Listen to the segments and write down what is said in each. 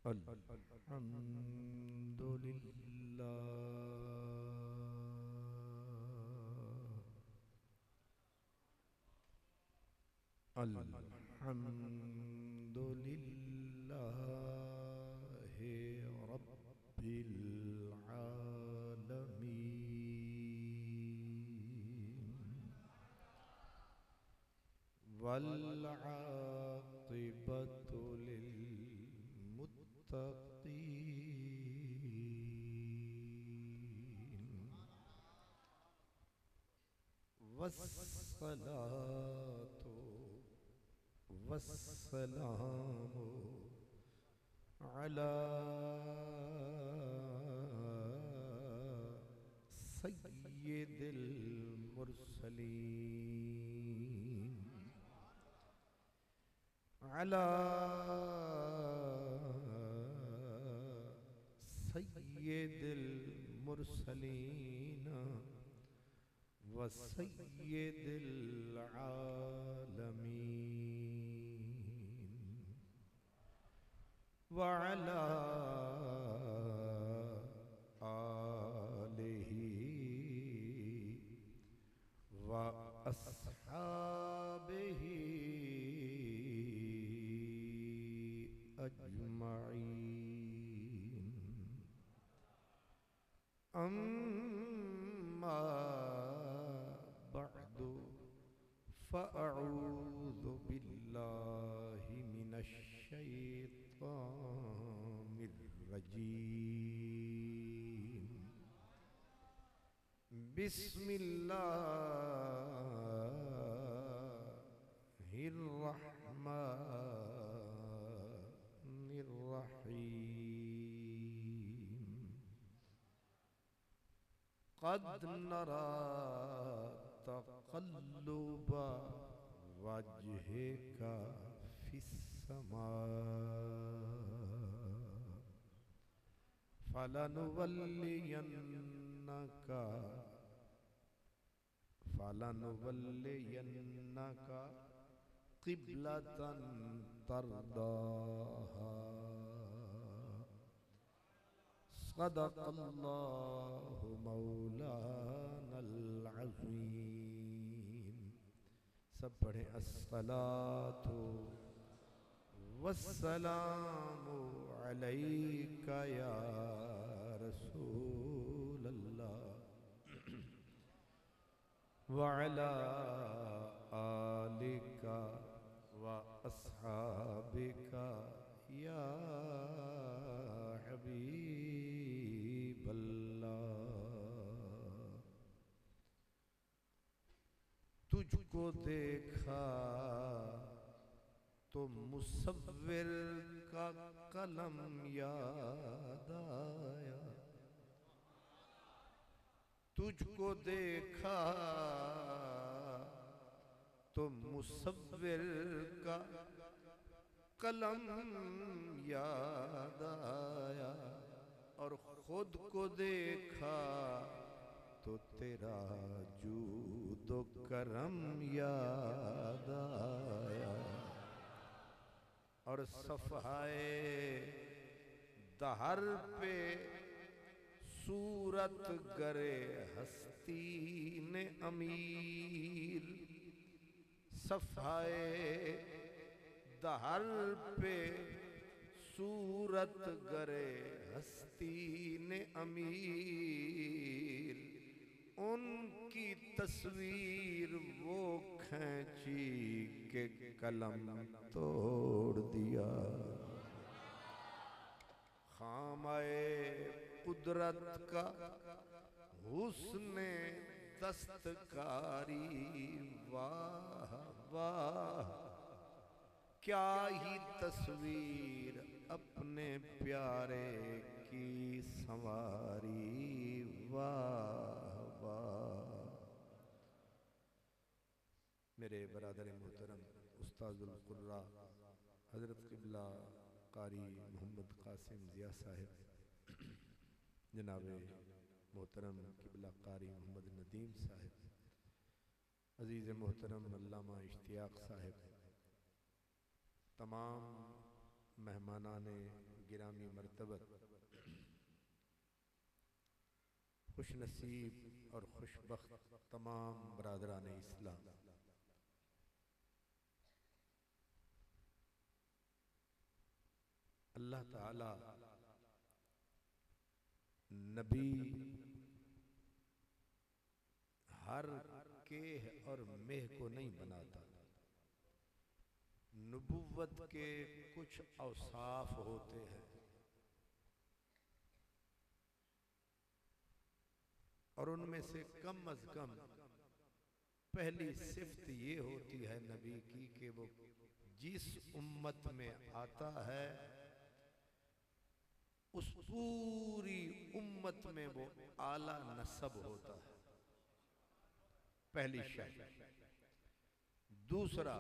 अल्हम्दुलिल्लाहि रब्बिल आलमीन वल आक़िबतु लिल मुत्तक़ीन वस्सलातु वस्सलामु अला सय्यिदिल मुरसलीन अला सय्यिदिल मुरसलीन व सय्यिदिल आलमीन व अला आलिही व अस्हाबिही अजमईन अम्मा बअदु फ़अऊज़ु बिल्लाहि मिनश शैतानिर रजीम बिस्मिल्लाहिर रहमानिर रहीम क़द नरा तक़ल्लुब वज्हिका फिस्समा फलनुवल्लियन्नका क़िब्लतन तरदाहा सदक़ल्लाहु मौलानल अज़ीम। सब पढ़े अस्सलातु वस्सलामु अलैका या रसूलल्लाह व अला आलिका व अस्हाबिका या हबीबल्लाह। तुझको देखा तो मुसव्विर का कलम याद आया, तुझको देखा तो मुसव्विर का कलम याद आया, और खुद को देखा तो तेरा जूदो करम याद आया। और सफ़हाए दहर पे सूरत गरे हस्ती ने अमीर, सफ़हाए दहर पे सूरत गरे हस्ती ने अमीर, उनकी तस्वीर वो खींची के कलम तोड़ दिया। खामाए कुदरत का हुस्ने दस्तकारी, वाह वाह क्या ही तस्वीर अपने प्यारे की संवारी, वाह वाह। मेरे बरादर मोहतरम उस्ताजुल कुर्रा हजरत क़िबला कारी मोहम्मद कासिम ज़िया साहिब, जनाबे मोहतरम क़िबला कारी मोहम्मद नदीम साहिब, अजीज़ मोहतरम अल्लामा इश्तियाक साहिब, तमाम मेहमानाने गिरामी मर्तबत खुश नसीब और खुशबख्त तमाम बरादरान इस्लाम, अल्लाह ताला नबी हर केह और मेह को नहीं बनाता। नबुव्वत के कुछ औसाफ होते हैं और उनमें से कम अज कम पहली सिफ्त ये होती है नबी की कि वो जिस उम्मत में आता है उस पूरी उम्मत में वो आला नसब होता है, पहली शर्त। दूसरा,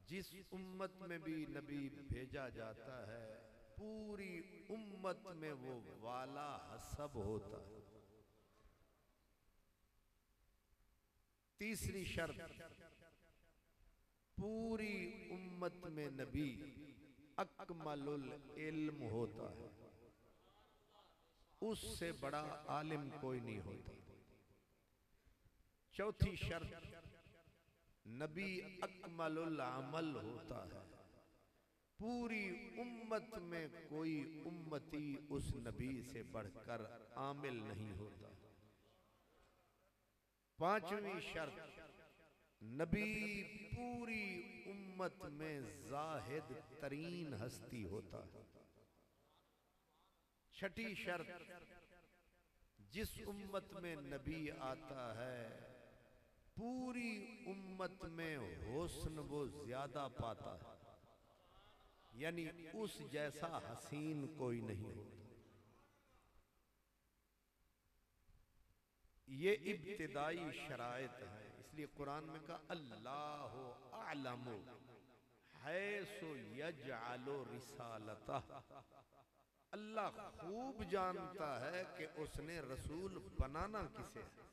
जिस उम्मत में भी नबी भेजा जाता है पूरी उम्मत में वो वाला हसब होता है। तीसरी शर्त, पूरी उम्मत में नबी अकमलुल इल्म होता है, उससे बड़ा आलिम कोई नहीं होता। चौथी शर्त, नबी अकमलुल अमल होता है, पूरी उम्मत में कोई उम्मती उस नबी से बढ़कर आमिल नहीं होता। पांचवी शर्त, नबी पूरी उम्मत में जाहिद तरीन हस्ती होता है। छठी शर्त, जिस उम्मत में नबी आता है पूरी उम्मत में हुस्न वो ज्यादा पाता है, यानी उस जैसा हसीन कोई नहीं होता। ये इब्तिदाई शराइत है, इसलिए कुरान में कहा अल्लाहु अअलमु हैसु यजअलु रिसालतह। अल्लाह खूब जानता है कि उसने रसूल बनाना किसे है।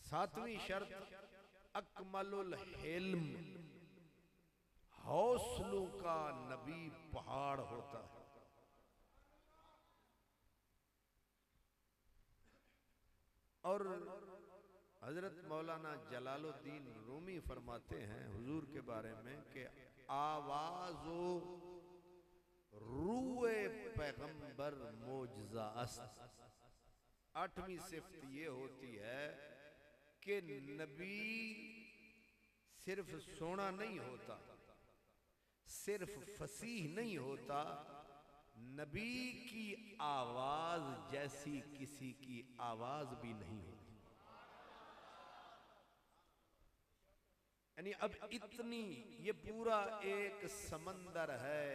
सातवीं शर्त, अकमलुल हिल्म, हौसलों का नबी पहाड़ होता है। और हजरत मौलाना जलालुद्दीन रूमी फरमाते हैं हुजूर के बारे में कि आवाज़ो रूए पैगंबर मोजज़ा अस्त। आठवीं सिफ्त ये होती है कि नबी सिर्फ सोना नहीं होता, सिर्फ फसीह नहीं होता, नबी की आवाज जैसी किसी की आवाज भी नहीं होती। यानी अब इतनी, ये पूरा एक समंदर है,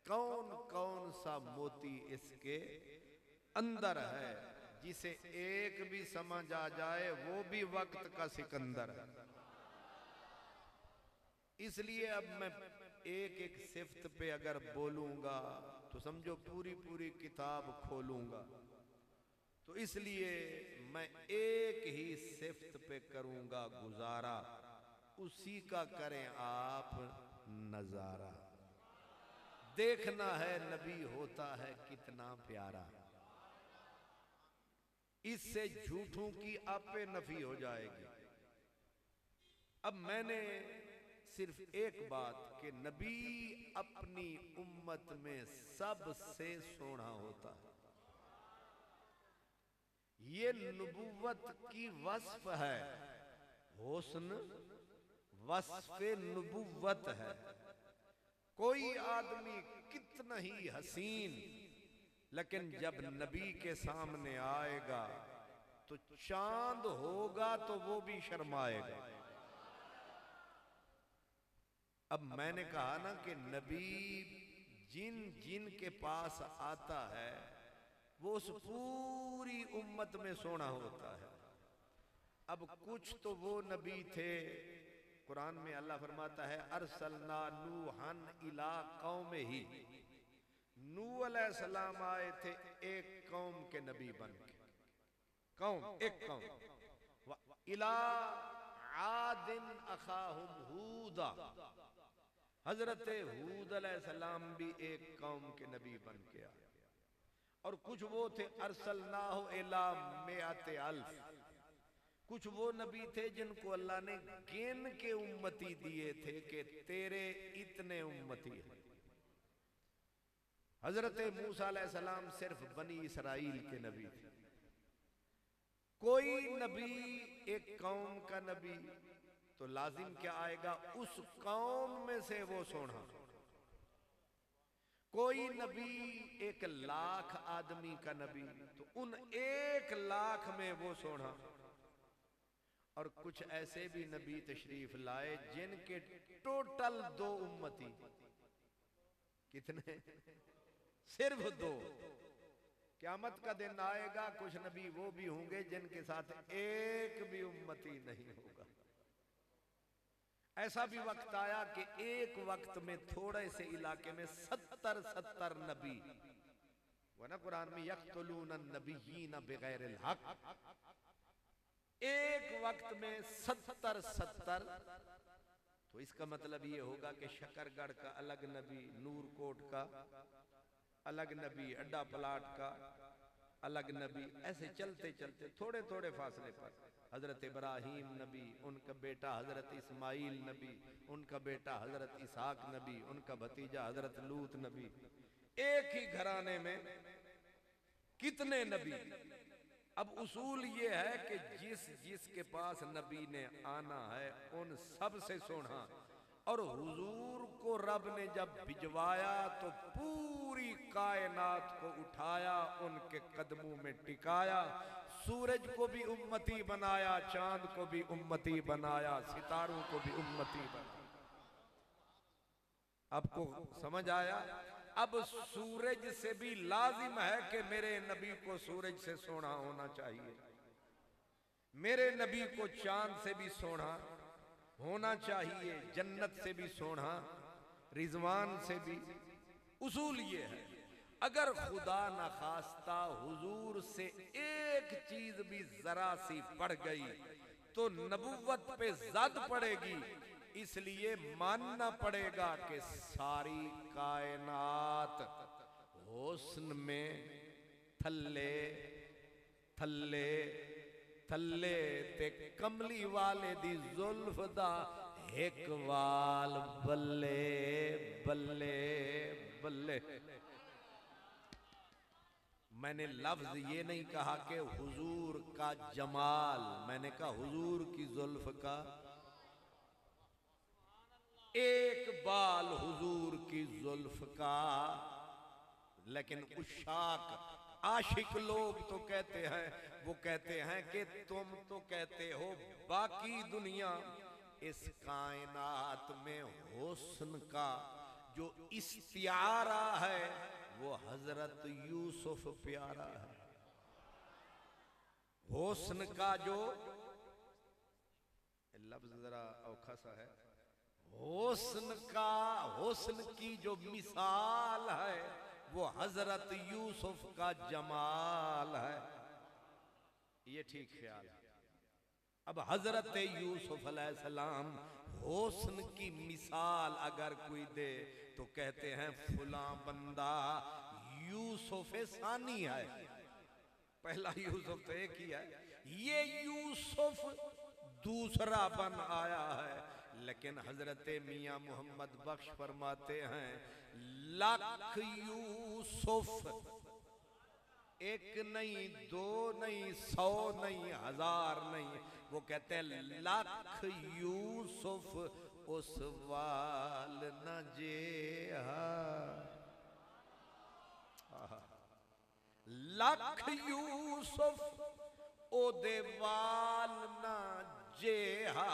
कौन कौन सा मोती इसके अंदर है, जिसे एक भी समझ आ जाए वो भी वक्त का सिकंदर है। इसलिए अब मैं एक एक सिफ्त पे अगर बोलूंगा तो समझो पूरी पूरी किताब खोलूंगा, तो इसलिए मैं एक ही सिफ्त पे करूंगा गुजारा, उसी का करें आप नजारा। देखना है नबी होता है कितना प्यारा, इससे झूठों की आपे नफी हो जाएगी। अब मैंने सिर्फ एक बात कि नबी अपनी उम्मत में सबसे सोना होता है, ये नबुव्वत की वस्फ है, हुस्न वस्फ़े नबुव्वत है। कोई आदमी कितना ही हसीन, लेकिन जब नबी के सामने आएगा तो चांद होगा तो वो भी शर्माएगा। अब मैंने कहा ना कि नबी जिन जिन के पास आता है वो उस पूरी उम्मत में सोना होता है। अब कुछ तो वो नबी थे, कुरान में अल्लाह फरमाता है अरसलना नूहन इला कौमिही, नूह अलैहिस्सलाम आए थे एक कौम के नबी बन के, कौम एक कौम। इला आदिन अखाहुम हूदा, हजरत हूद अलैहिस्सलाम भी एक कौम के नबी बन के आए, और कुछ वो थे अरसलनाहु इला मिअते अल्फ, कुछ वो नबी थे जिनको अल्लाह ने गिन के उम्मती दिए थे कि तेरे इतने उम्मती हैं। हजरत मूसा अलैहिस्सलाम सिर्फ बनी इसराइल के नबी थे। कोई नबी एक कौम का नबी तो लाजिम क्या आएगा, उस कौम में से वो सोना। कोई नबी 1,00,000 आदमी का नबी तो उन 1,00,000 में वो सोना। और कुछ ऐसे भी नबी तशरीफ लाए जिनके टोटल 2 उम्मती। कितने? सिर्फ 2। क़यामत का दिन आएगा, कुछ नबी वो भी होंगे जिनके साथ एक भी उम्मती नहीं होगा। ऐसा भी वक्त आया कि एक वक्त में थोड़े से इलाके में 70 नबी, वो ना कुरान में यक़्तुलून नबिय्यीन बिग़ैरिल हक़, एक वक्त में 70। तो इसका मतलब ये होगा कि शकरगढ़ का अलग नबी, नूरकोट का अलग नबी, अड्डा प्लाट का अलग नबी, ऐसे चलते चलते थोड़े थोड़े फासले पर हजरत इब्राहीम नबी, उनका बेटा हजरत इस्माइल नबी, उनका बेटा हजरत इसहाक नबी, उनका भतीजा हजरत लूत नबी। एक ही घराने में कितने नबी। अब उसूल ये है कि जिसके पास नबी ने आना है उन सब से सोना। और हुजूर को रब ने जब भिजवाया तो पूरी कायनात को उठाया, उनके कदमों में टिकाया। सूरज को भी उम्मती बनाया, चांद को भी उम्मती बनाया, सितारों को भी उम्मती बनाया। आपको समझ आया? अब सूरज से भी लाजिम है कि मेरे नबी को सूरज से सोना होना चाहिए, मेरे नबी को चांद से भी सोना होना चाहिए, जन्नत से भी सोना, रिजवान से भी। उसूल ये है, अगर खुदा न खास्ता हुजूर से एक चीज भी जरा सी बढ़ गई तो नबुव्वत पे जद पड़ेगी। इसलिए मानना पड़ेगा कि सारी कायनात हुस्न में थल्ले थल्ले थल्ले ते कमली वाले दी जुल्फ दा एक वाल बल्ले बल्ले बल्ले। मैंने लफ्ज ये नहीं कहा कि हुजूर का जमाल, मैंने कहा हुजूर की जुल्फ का एक बाल, हुजूर की जुल्फ का। लेकिन उशाक आशिक लोग तो कहते हैं, वो कहते हैं कि तुम तो कहते हो बाकी दुनिया, इस कायनात में हुस्न का जो इस्तियारा है वो हजरत यूसुफ प्यारा है। हुस्न का जो लफ्ज जरा औखा सा है, हुस्न का, हुस्न की जो मिसाल है वो हजरत यूसुफ का जमाल है। ये ठीक ख्याल है। अब हजरत यूसुफ अलैहिस्सलाम हुस्न की मिसाल अगर कोई दे तो कहते हैं फुला बंदा यूसुफ सानी है। पहला यूसुफ तो एक ही है, ये यूसुफ दूसरा बन आया है। लेकिन हजरत मियां मोहम्मद बख्श फरमाते हैं लाख यूसुफ, एक नहीं, दो नहीं, 100 नहीं, 1000 नहीं, वो कहते हैं लाख यूसुफ उस वाल न जे। लाख यूसुफ ओ दे वाल न जेहा,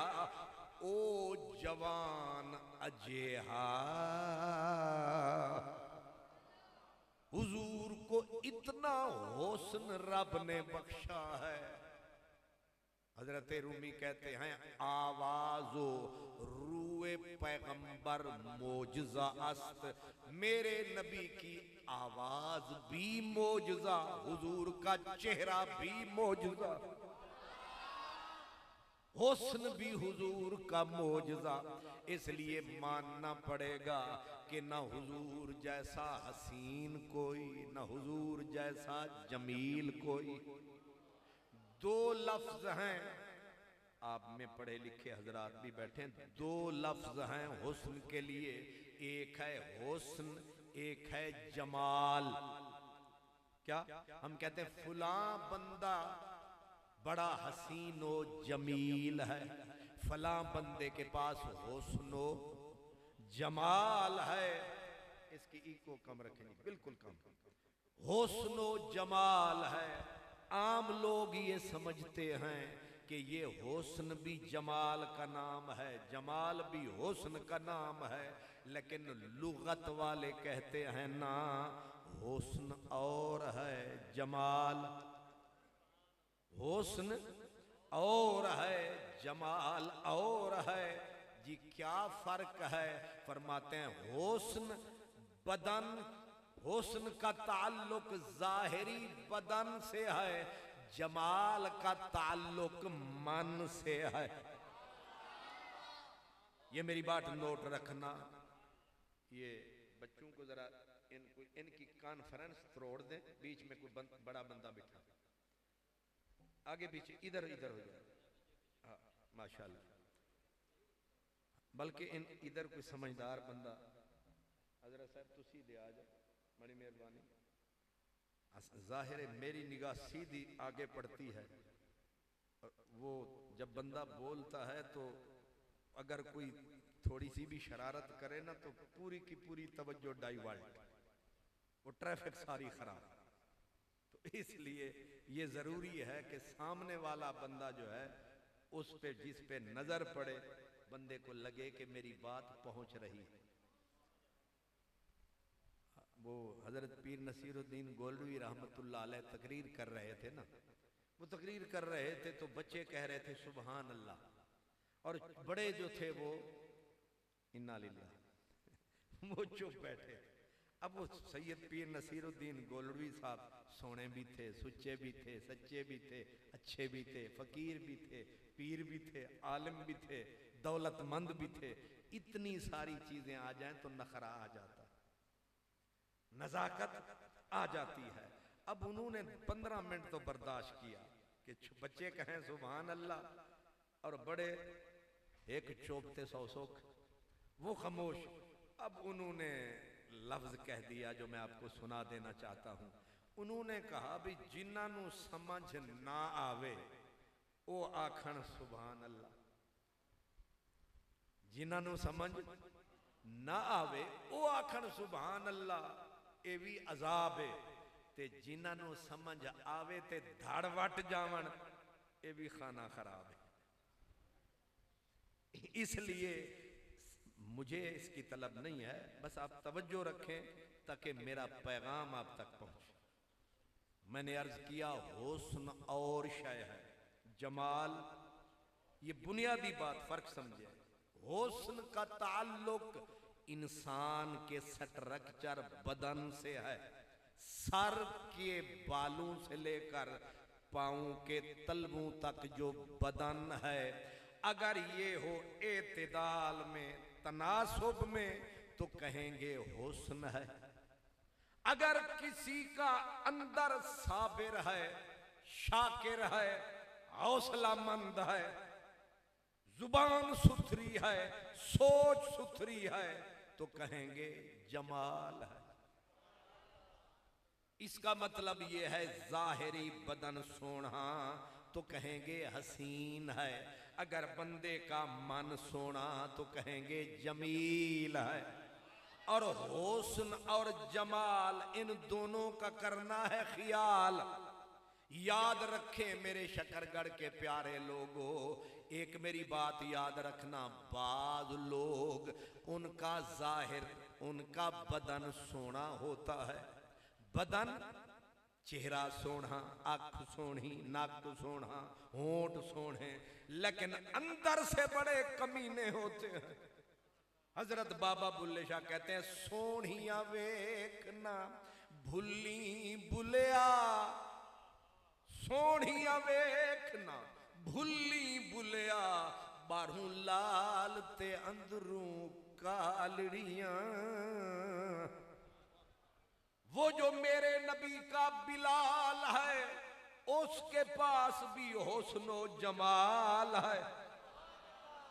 ओ जवान अजेहा। हुजूर को इतना हुस्न रब ने बख्शा है। हजरत रूमी कहते हैं आवाज़ो रूए पैगंबर मोजज़ा अस्त, मेरे नबी की आवाज भी मोजज़ा, हुजूर का चेहरा भी मोजज़ा। हुस्न भी हुजूर का मोजज़ा, इसलिए मानना पड़ेगा कि ना हुजूर जैसा हसीन कोई, ना हुजूर जैसा जमील कोई। दो लफ्ज हैं, आप में पढ़े लिखे हजरात भी बैठे, दो लफ्ज हैं हुस्न के लिए, एक है हुस्न, एक है जमाल। क्या हम कहते हैं फलां बंदा बड़ा हसीन व जमील है, फलां बंदे के पास हुस्न व जमाल है। इसकी इको कम रखेंगे, बिल्कुल कम। हुस्न व जमाल है। आम लोग ये समझते हैं कि ये हुस्न भी जमाल का नाम है, जमाल भी हुस्न का नाम है, लेकिन लुगत वाले कहते हैं ना, हुस्न और है, जमाल हुस्न और है, जमाल और है। जी क्या फर्क है? फरमाते हैं हुस्न बदन, हुस्न का ताल्लुक जाहिरी बदन से है, जमाल का ताल्लुक मन से है। ये मेरी बात नोट रखना। ये बच्चों को जरा इनकी कॉन्फ्रेंस तोड़ दें, बीच में कोई बड़ा बंदा बैठा, आगे पीछे इधर इधर हो जाए। हाँ माशाल्लाह। बल्कि इधर कोई समझदार बंदा, हजरत साहब तुसी दे आ जाए, बड़ी मेहरबानी। जाहिर है मेरी निगाह सीधी आगे पड़ती है, वो जब बंदा बोलता है तो अगर कोई थोड़ी सी भी शरारत करे ना तो पूरी की पूरी तवज्जो डाइवर्ट, वो ट्रैफिक सारी खराब। तो इसलिए ये जरूरी है कि सामने वाला बंदा जो है उस पे, जिस पे नजर पड़े, बंदे को लगे कि मेरी बात पहुंच रही है। वो हजरत पीर नसीरुद्दीन गोल्डवी रहमतुल्लाह अलैह तकरीर कर रहे थे ना, वो तकरीर कर रहे थे तो बच्चे कह रहे थे सुभान अल्लाह, और बड़े जो थे वो इन्ना लिल्लाह, वो चुप बैठे। अब वो सैयद पीर नसीरुद्दीन गोल्डवी साहब सोने भी थे, सुच्चे भी थे, सच्चे भी थे, अच्छे भी थे, फकीर भी थे, पीर भी थे, आलिम भी थे, दौलतमंद भी थे। इतनी सारी चीजें आ जाएं तो नखरा आ जाता, नजाकत आ जाती है। अब उन्होंने 15 मिनट तो बर्दाश्त किया कि बच्चे कहें सुभान अल्लाह, और बड़े एक चोपते 100 सोख, वो खामोश। अब उन्होंने लफ्ज कह दिया जो मैं आपको सुना देना चाहता हूं। उन्होंने कहा भी जिन्होंने समझ ना आवे वो आखण सुभान अल्लाह, जिन्होंने समझ ना आवे वो आखण सुभान अल्लाह, ये भी अजाब है। ते जिन्होंने समझ आवे ते धड़ वट जावन, ये भी खाना खराब है। इसलिए मुझे इसकी तलब नहीं है, बस आप तवज्जो रखें ताकि मेरा पैगाम आप तक पहुंचे। मैंने अर्ज किया हुस्न और शय है, जमाल, ये बुनियादी बात फर्क समझे। हुस्न का ताल्लुक इंसान के स्ट्रक्चर बदन से है, सर के बालों से लेकर पांव के तलवों तक जो बदन है, अगर ये हो एतदाल में, तनासुब में, तो कहेंगे हुस्न है। अगर किसी का अंदर साबिर है, शाकिर है, हौसलामंद है, जुबान सुथरी है, सोच सुथरी है, तो कहेंगे जमाल है। इसका मतलब यह है जाहिरी बदन सोना तो कहेंगे हसीन है, अगर बंदे का मन सोना तो कहेंगे जमील है। और हुस्न और जमाल इन दोनों का करना है ख्याल। याद रखें मेरे शकरगढ़ के प्यारे लोगों, एक मेरी बात याद रखना, बाद लोग उनका जाहिर, उनका बदन सोना होता है, बदन चेहरा सोना, आंख सोनी, नाक सोना, होंठ सोने, लेकिन अंदर से बड़े कमीने होते हैं। हजरत बाबा बुल्ले शाह कहते हैं सोनिया वेखना भुल्ली बुलिया, सोनिया वेखना भुल्ली बुलिया, बाहरों लाल ते अंदरों कालड़ियां। वो जो मेरे नबी का बिलाल है उसके पास भी हुस्नो जमाल है।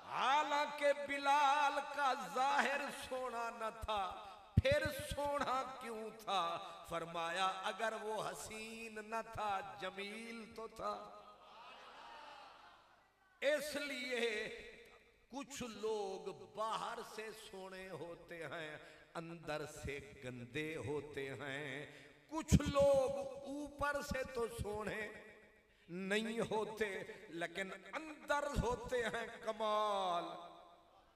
हालांकि बिलाल का जाहिर सोना न था, फिर सोना क्यों था? फरमाया अगर वो हसीन न था जमील तो था। इसलिए कुछ लोग बाहर से सोने होते हैं, अंदर से गंदे होते हैं। कुछ लोग ऊपर से तो सोने नहीं होते लेकिन अंदर होते हैं कमाल।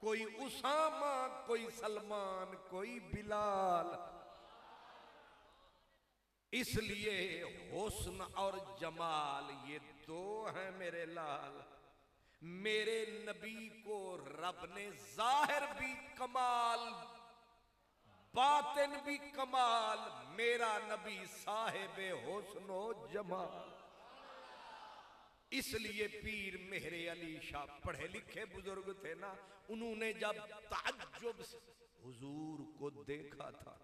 कोई उसामा, कोई सलमान, कोई बिलाल। इसलिए हुस्न और जमाल ये दो हैं मेरे लाल। मेरे नबी को रब ने जाहिर भी कमाल, बातिन भी कमाल। मेरा नबी साहिबे हुस्नो जमाल। इसलिए पीर मेहरे अली शाह पढ़े लिखे बुजुर्ग थे ना, उन्होंने जब ताज्जुब से हुजूर को देखा था,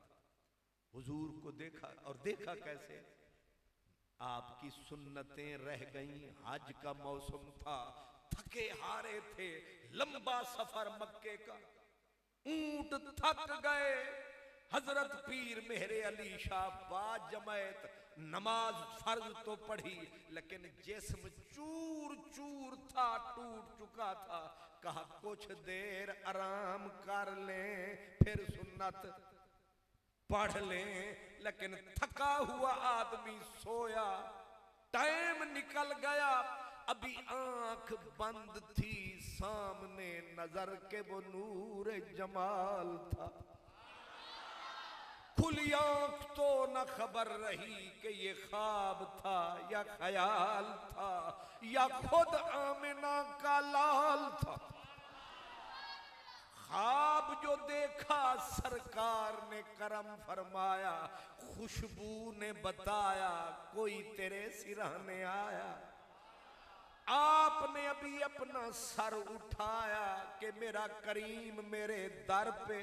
हुजूर को देखा, और देखा कैसे? आपकी सुन्नतें रह गईं, हज का मौसम था, थके हारे थे, लंबा सफर मक्के का, ऊंट थक गए। हजरत पीर मेहरे अली शाह बाजमैत नमाज फर्ज तो पढ़ी लेकिन जिस्म चूर चूर था, टूट चुका था। कहा कुछ देर आराम कर लें फिर सुन्नत पढ़ लें। लेकिन थका हुआ आदमी सोया, टाइम निकल गया, अभी आंख बंद थी, सामने नजर के वो नूर जमाल था। खुली आंख तो न खबर रही कि ये ख्वाब था या ख्याल था या खुद आमिना का लाल था। ख्वाब जो देखा सरकार ने करम फरमाया, खुशबू ने बताया कोई तेरे सिरहाने आया। आपने अभी अपना सर उठाया कि मेरा करीम मेरे दर पे,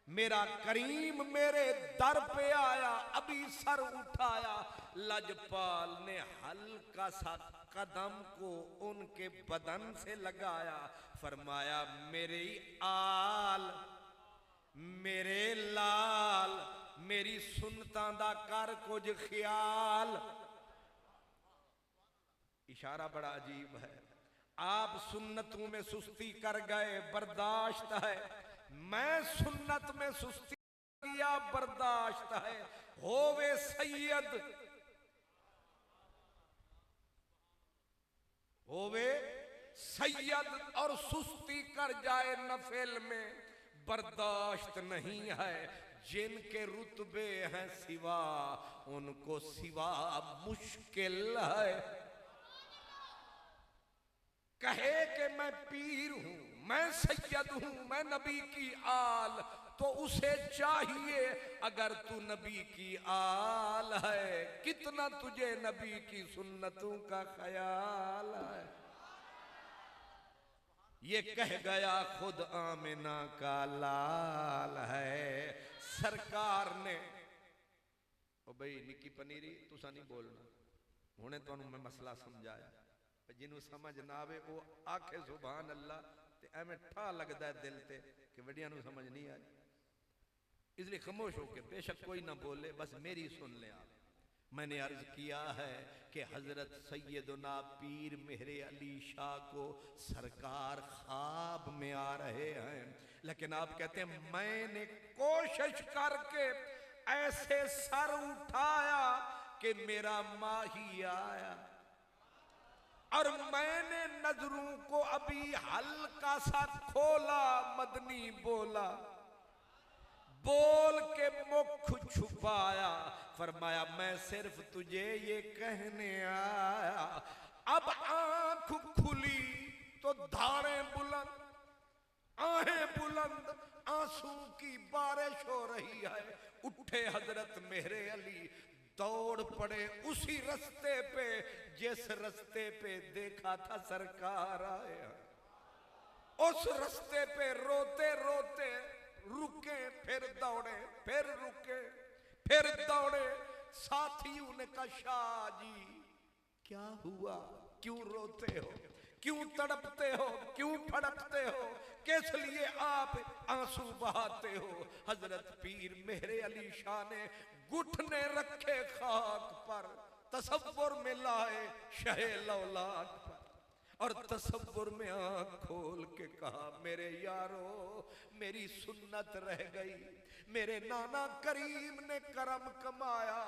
मेरा करीम मेरे दर पे आया। अभी सर उठाया, लजपाल ने हल्का सा कदम को उनके बदन से लगाया। फरमाया मेरे आल, मेरे लाल, मेरी सुन्नतां दा कर कुछ ख्याल। इशारा बड़ा अजीब है। आप सुन्नतों में सुस्ती कर गए, बर्दाश्त है। मैं सुन्नत में सुस्ती किया, बर्दाश्त है। होवे सैयद, होवे सैयद और सुस्ती कर जाए नफिल में, बर्दाश्त नहीं है। जिनके रुतबे हैं सिवा, उनको सिवा मुश्किल है। कहे कि मैं पीर हूं, मैं सैयद हूं, मैं नबी की आल, तो उसे चाहिए अगर तू नबी की आल है, कितना तुझे नबी की सुन्नतों का ख्याल है। ये कह गया खुद आमिना का लाल है। सरकार ने ओ भाई निकी पनीरी तुसा नहीं बोलना, हुणे तुहानू मैं मसला समझाया। जिन्हों समझ ना आवे वो आखे सुभान अल्लाह, ते एवें ठा लगता है दिल ते कि वड्डियां नू समझ नहीं आई। इसलिए खामोश होके बेशक कोई ना बोले, बस मेरी सुन ले आप। मैंने अर्ज किया है कि हजरत सैयदना पीर मेहरे अली शाह को सरकार ख्वाब में आ रहे हैं, लेकिन आप कहते हैं मैंने कोशिश करके ऐसे सर उठाया कि मेरा माही आया, और मैंने नजरों को अभी हल्का सा खोला। मदनी बोला, बोल के मुख छुपाया। फरमाया मैं सिर्फ तुझे ये कहने आया। अब आंख खुली तो धारें बुलंद, आहें बुलंद, आंसू की बारिश हो रही है। उठे हजरत मेहरे अली, दौड़ पड़े उसी रास्ते पे जिस रास्ते पे देखा था सरकार आया। उस रास्ते पे रोते रोते रुके, फिर दौड़े, फिर रुके, फिर दौड़े। साथियों ने कहा, शाह जी क्या हुआ, क्यों रोते हो, क्यों तड़पते हो, क्यों फड़कते हो, किस लिए आप आंसू बहाते हो? हजरत पीर मेरे अली शाह ने घुटने रखे खाक पर, तसव्वुर में लाए शहे लौलाक पर, और तसव्वुर में आंख खोल के कहा, मेरे यारो मेरी सुन्नत रह गई, मेरे नाना करीम ने करम कमाया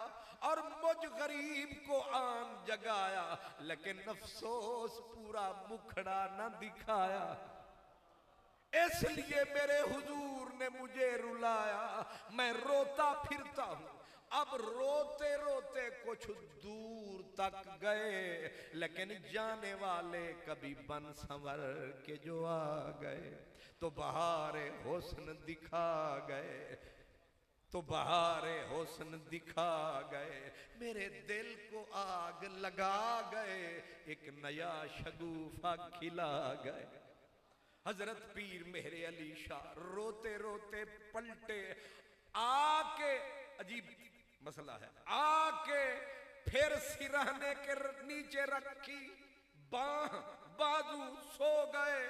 और मुझ गरीब को आन जगाया, लेकिन अफसोस पूरा मुखड़ा न दिखाया, इसलिए मेरे हुजूर ने मुझे रुलाया, मैं रोता फिरता हूं। अब रोते रोते कुछ दूर तक गए, लेकिन जाने वाले कभी बन संवर के जो आ गए तो बहारे हुस्न दिखा गए, तो बहारे हुस्न दिखा गए, मेरे दिल को आग लगा गए, एक नया शगुफा खिला गए। हजरत पीर मेरे अली शाह रोते रोते पलटे, आके अजीब मसला है, आके फिर सिरहने के नीचे रखी बाह बाजू सो गए।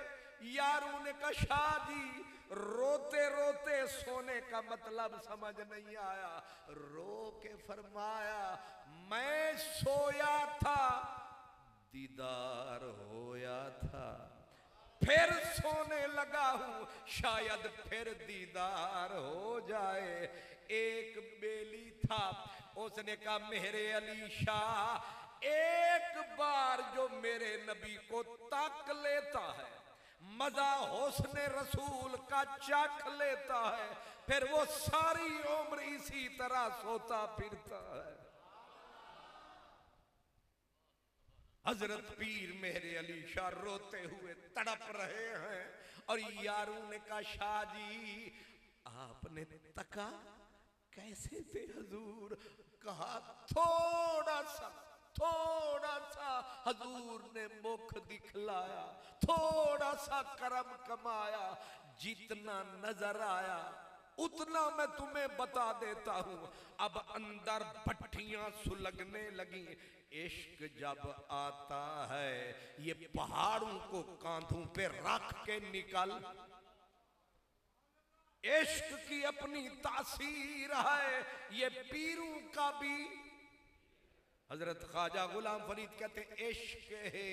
यारों ने कहा, शाह जी रोते रोते सोने का मतलब समझ नहीं आया। रो के फरमाया, मैं सोया था दीदार होया था, फिर सोने लगा हूं शायद फिर दीदार हो जाए। एक बेली था, उसने कहा, मेरे अली शाह एक बार जो मेरे नबी को तक लेता है, मजा हुस्न रसूल का चख लेता है, फिर वो सारी उम्र इसी तरह सोता फिरता है। हजरत पीर मेरे अली शाह रोते हुए तड़प रहे हैं, और यारों ने कहा, शाह जी आपने तका कैसे थे हजूर? कहा, थोड़ा सा हजूर ने मुख दिखलाया, थोड़ा सा करम कमाया, जितना नजर आया उतना मैं तुम्हें बता देता हूं। अब अंदर भट्टियां सुलगने लगी। इश्क जब आता है ये पहाड़ों को कांधों पे रख के निकल, इश्क की अपनी तासीर है, ये पीरों का भी। हजरत ख्वाजा गुलाम फरीद कहते, इश्क है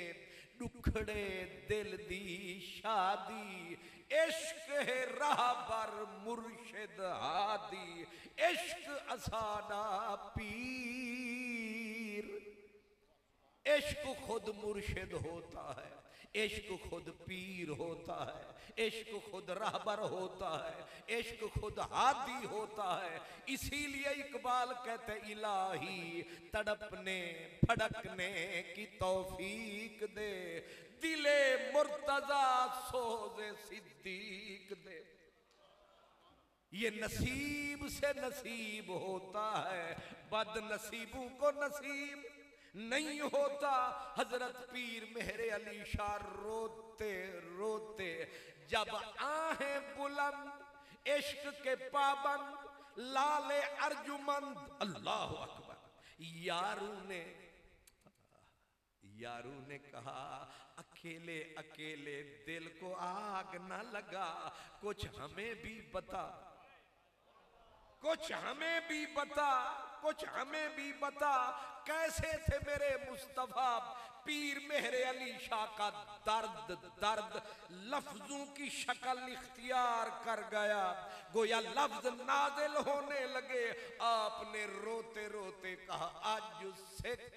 दुखड़े दिल दी शादी, इश्क है राहबर मुर्शिद हादी, इश्क असाना पीर। इश्क खुद मुर्शिद होता है, इश्क खुद पीर होता है, इश्क खुद रहबर होता है, इश्क खुद हादी होता है। इसीलिए इकबाल कहते, इलाही तड़पने फड़कने की तौफीक दे, दिले मुर्तजा सोज़े सिद्दीक दे। ये नसीब से नसीब होता है, बदनसीबों को नसीब नहीं होता। हजरत पीर मेरे अली शाह रोते रोते, जब आहें बुलंद इश्क के पाबंद लाले अर्जुमंद, अल्लाह अकबर। यारों ने कहा, अकेले अकेले दिल को आग ना लगा, कुछ हमें भी बता, कुछ हमें भी बता, कुछ हमें भी बता, कैसे थे मेरे मुस्तफा? पीर मेरे अली शाह का दर्द दर्द लफ्जों की शक्ल इख्तियार कर गया, गोया लफ्ज नाजिल होने लगे। आपने रोते रोते कहा, अज सिख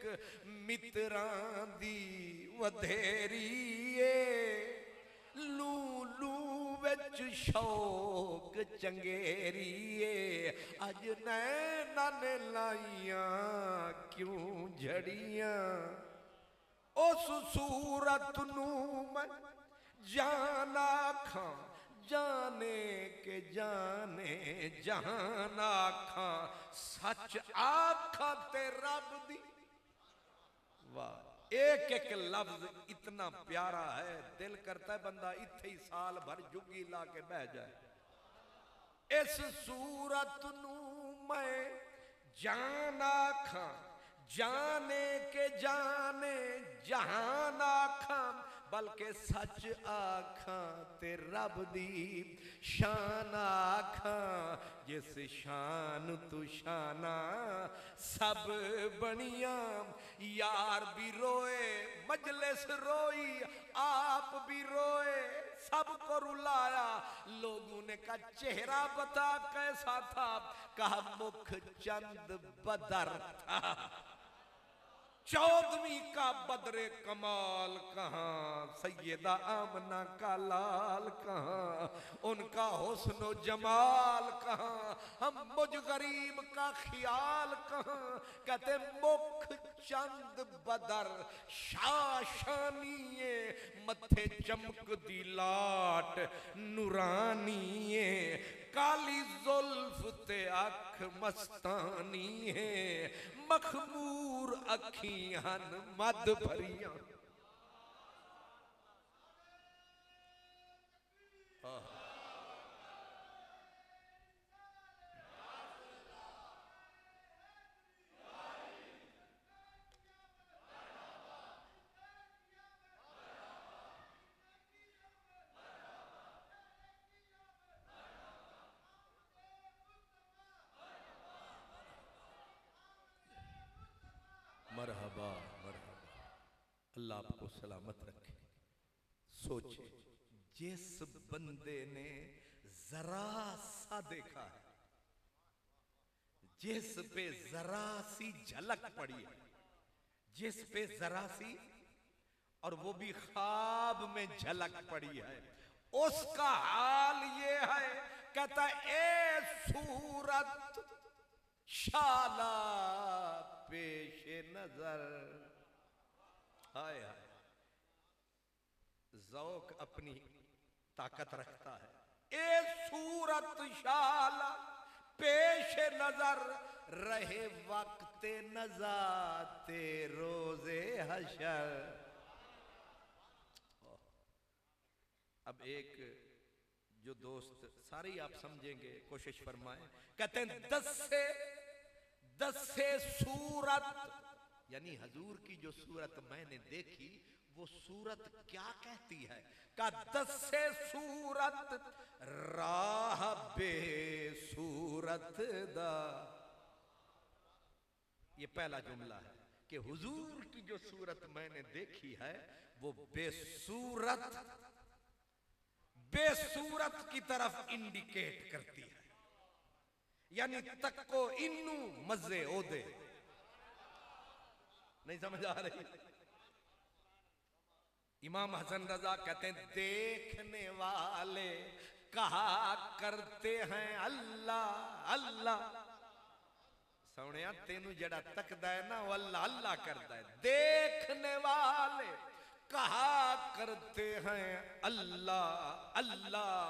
मित्रां दी वधेरीए, लू लू विच शौक चंगेरीए, अज नैना ने लाइयां क्यों झड़ियां, उस सूरत नू मैं जान आखां, जाने के जाने जहान आखां, सच आखां ते रब दी। वाह, एक एक लफ्ज इतना प्यारा है, दिल करता है बंदा इत्थे ही साल भर जुगी ला के बह जाए। इस सूरत नू मैं जान आखां, जाने के जाने जहान आखां, बल्कि सच आखां ते रब दी शान आखां। जिस शान तू शाना सब बनिया, यार भी रोए मजलिस रोई, आप भी रोए सबको रुलाया। लोगों ने कहा चेहरा बता कैसा था, कहा मुख चंद बदर था। 14वीं का बदरे कमाल कहाँ, सैयदा आमना का लाल कहाँ, उनका हुस्न जमाल कहाँ, हम मुझ गरीब का ख्याल कहाँ। कहते मुख चंद बदर शाशानिये, मथे चमक दी लाट नूरानिये, काली जुल्फ ते अख मस्तानी है, मखमूर अखियां मद भरिया। मरहबा मरहबा, अल्लाह आपको सलामत रखे। सोचे जिस बंदे ने जरा सा देखा है, जिस पे जरा सी झलक पड़ी है, जिस पे जरा सी, और वो भी ख्वाब में झलक पड़ी है, उसका हाल ये है। कहता ए सूरत शाला पेशे नजर, हाय हाय, ज़ौक़ अपनी ताकत रखता है। ए सूरत शाला पेशे नजर, रहे वक्त नजाते रोजे हशर। अब एक जो दोस्त, सारे ही आप समझेंगे, कोशिश फरमाएं। कहते हैं 10 से सूरत, यानी हजूर की जो सूरत मैंने देखी वो सूरत क्या कहती है। का 10 से सूरत राह बे सूरत दा, ये पहला जुमला है कि हुजूर की जो सूरत मैंने देखी है वो बेसूरत, बेसूरत की तरफ इंडिकेट करती है, यानी तक को इन्नू मजे ओदे। नहीं समझ आ रही? इमाम हसन रजा कहते हैं देखने वाले कहा करते हैं अल्लाह अल्लाह। सोने तेनू जड़ा तकदा है ना वो अल्लाह अल्लाह करता है। देखने वाले कहा करते हैं अल्लाह अल्लाह,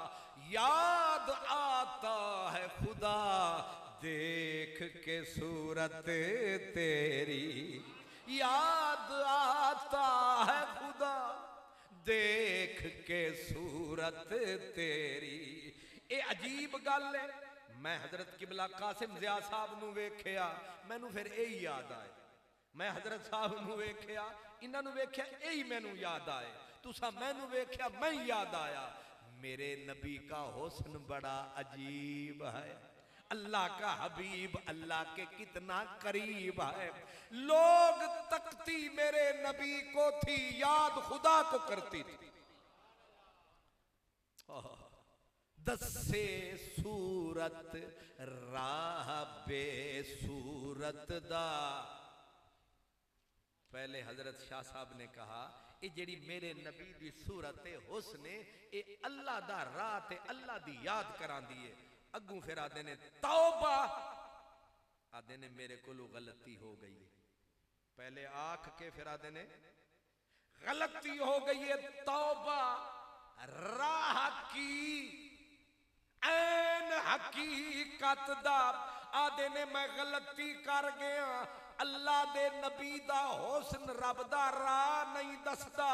याद आता है खुदा देख के सूरत तेरी, याद आता है खुदा देख के सूरत तेरी। ये अजीब गल है। मैं हजरत किबला कासिम ज़िया साहब नू वेख्या, मैनू फिर यही याद आए। मैं हजरत साहब नू वेख्या, इन्हां नू वेख्या, यही मैनू याद आए। तुसा मैनू वेख्या, मैं याद आया। मेरे नबी का हुस्न बड़ा अजीब है। अल्लाह का हबीब अल्लाह के कितना करीब है। लोग तकती मेरे नबी को थी, याद खुदा को करती थी। 10 से सूरत राह बे सूरत दा। पहले हजरत शाह साहब ने कहा ये जेड़ी मेरे नबी दी सूरत है हुस्न, ये अल्लाह दा राह ते अल्लाह दी याद करांदी है। अगू फिर आदे ने तौबा, आदे ने मेरे को गलती हो गई है। पहले आख के फिर आदे ने गलती हो गई है, तौबा। राह की ऐन हकीकत दा, आदे ने मैं गलती कर गया, अल्लाह दे नबी दा हुस्न रब दा राह नहीं दसदा,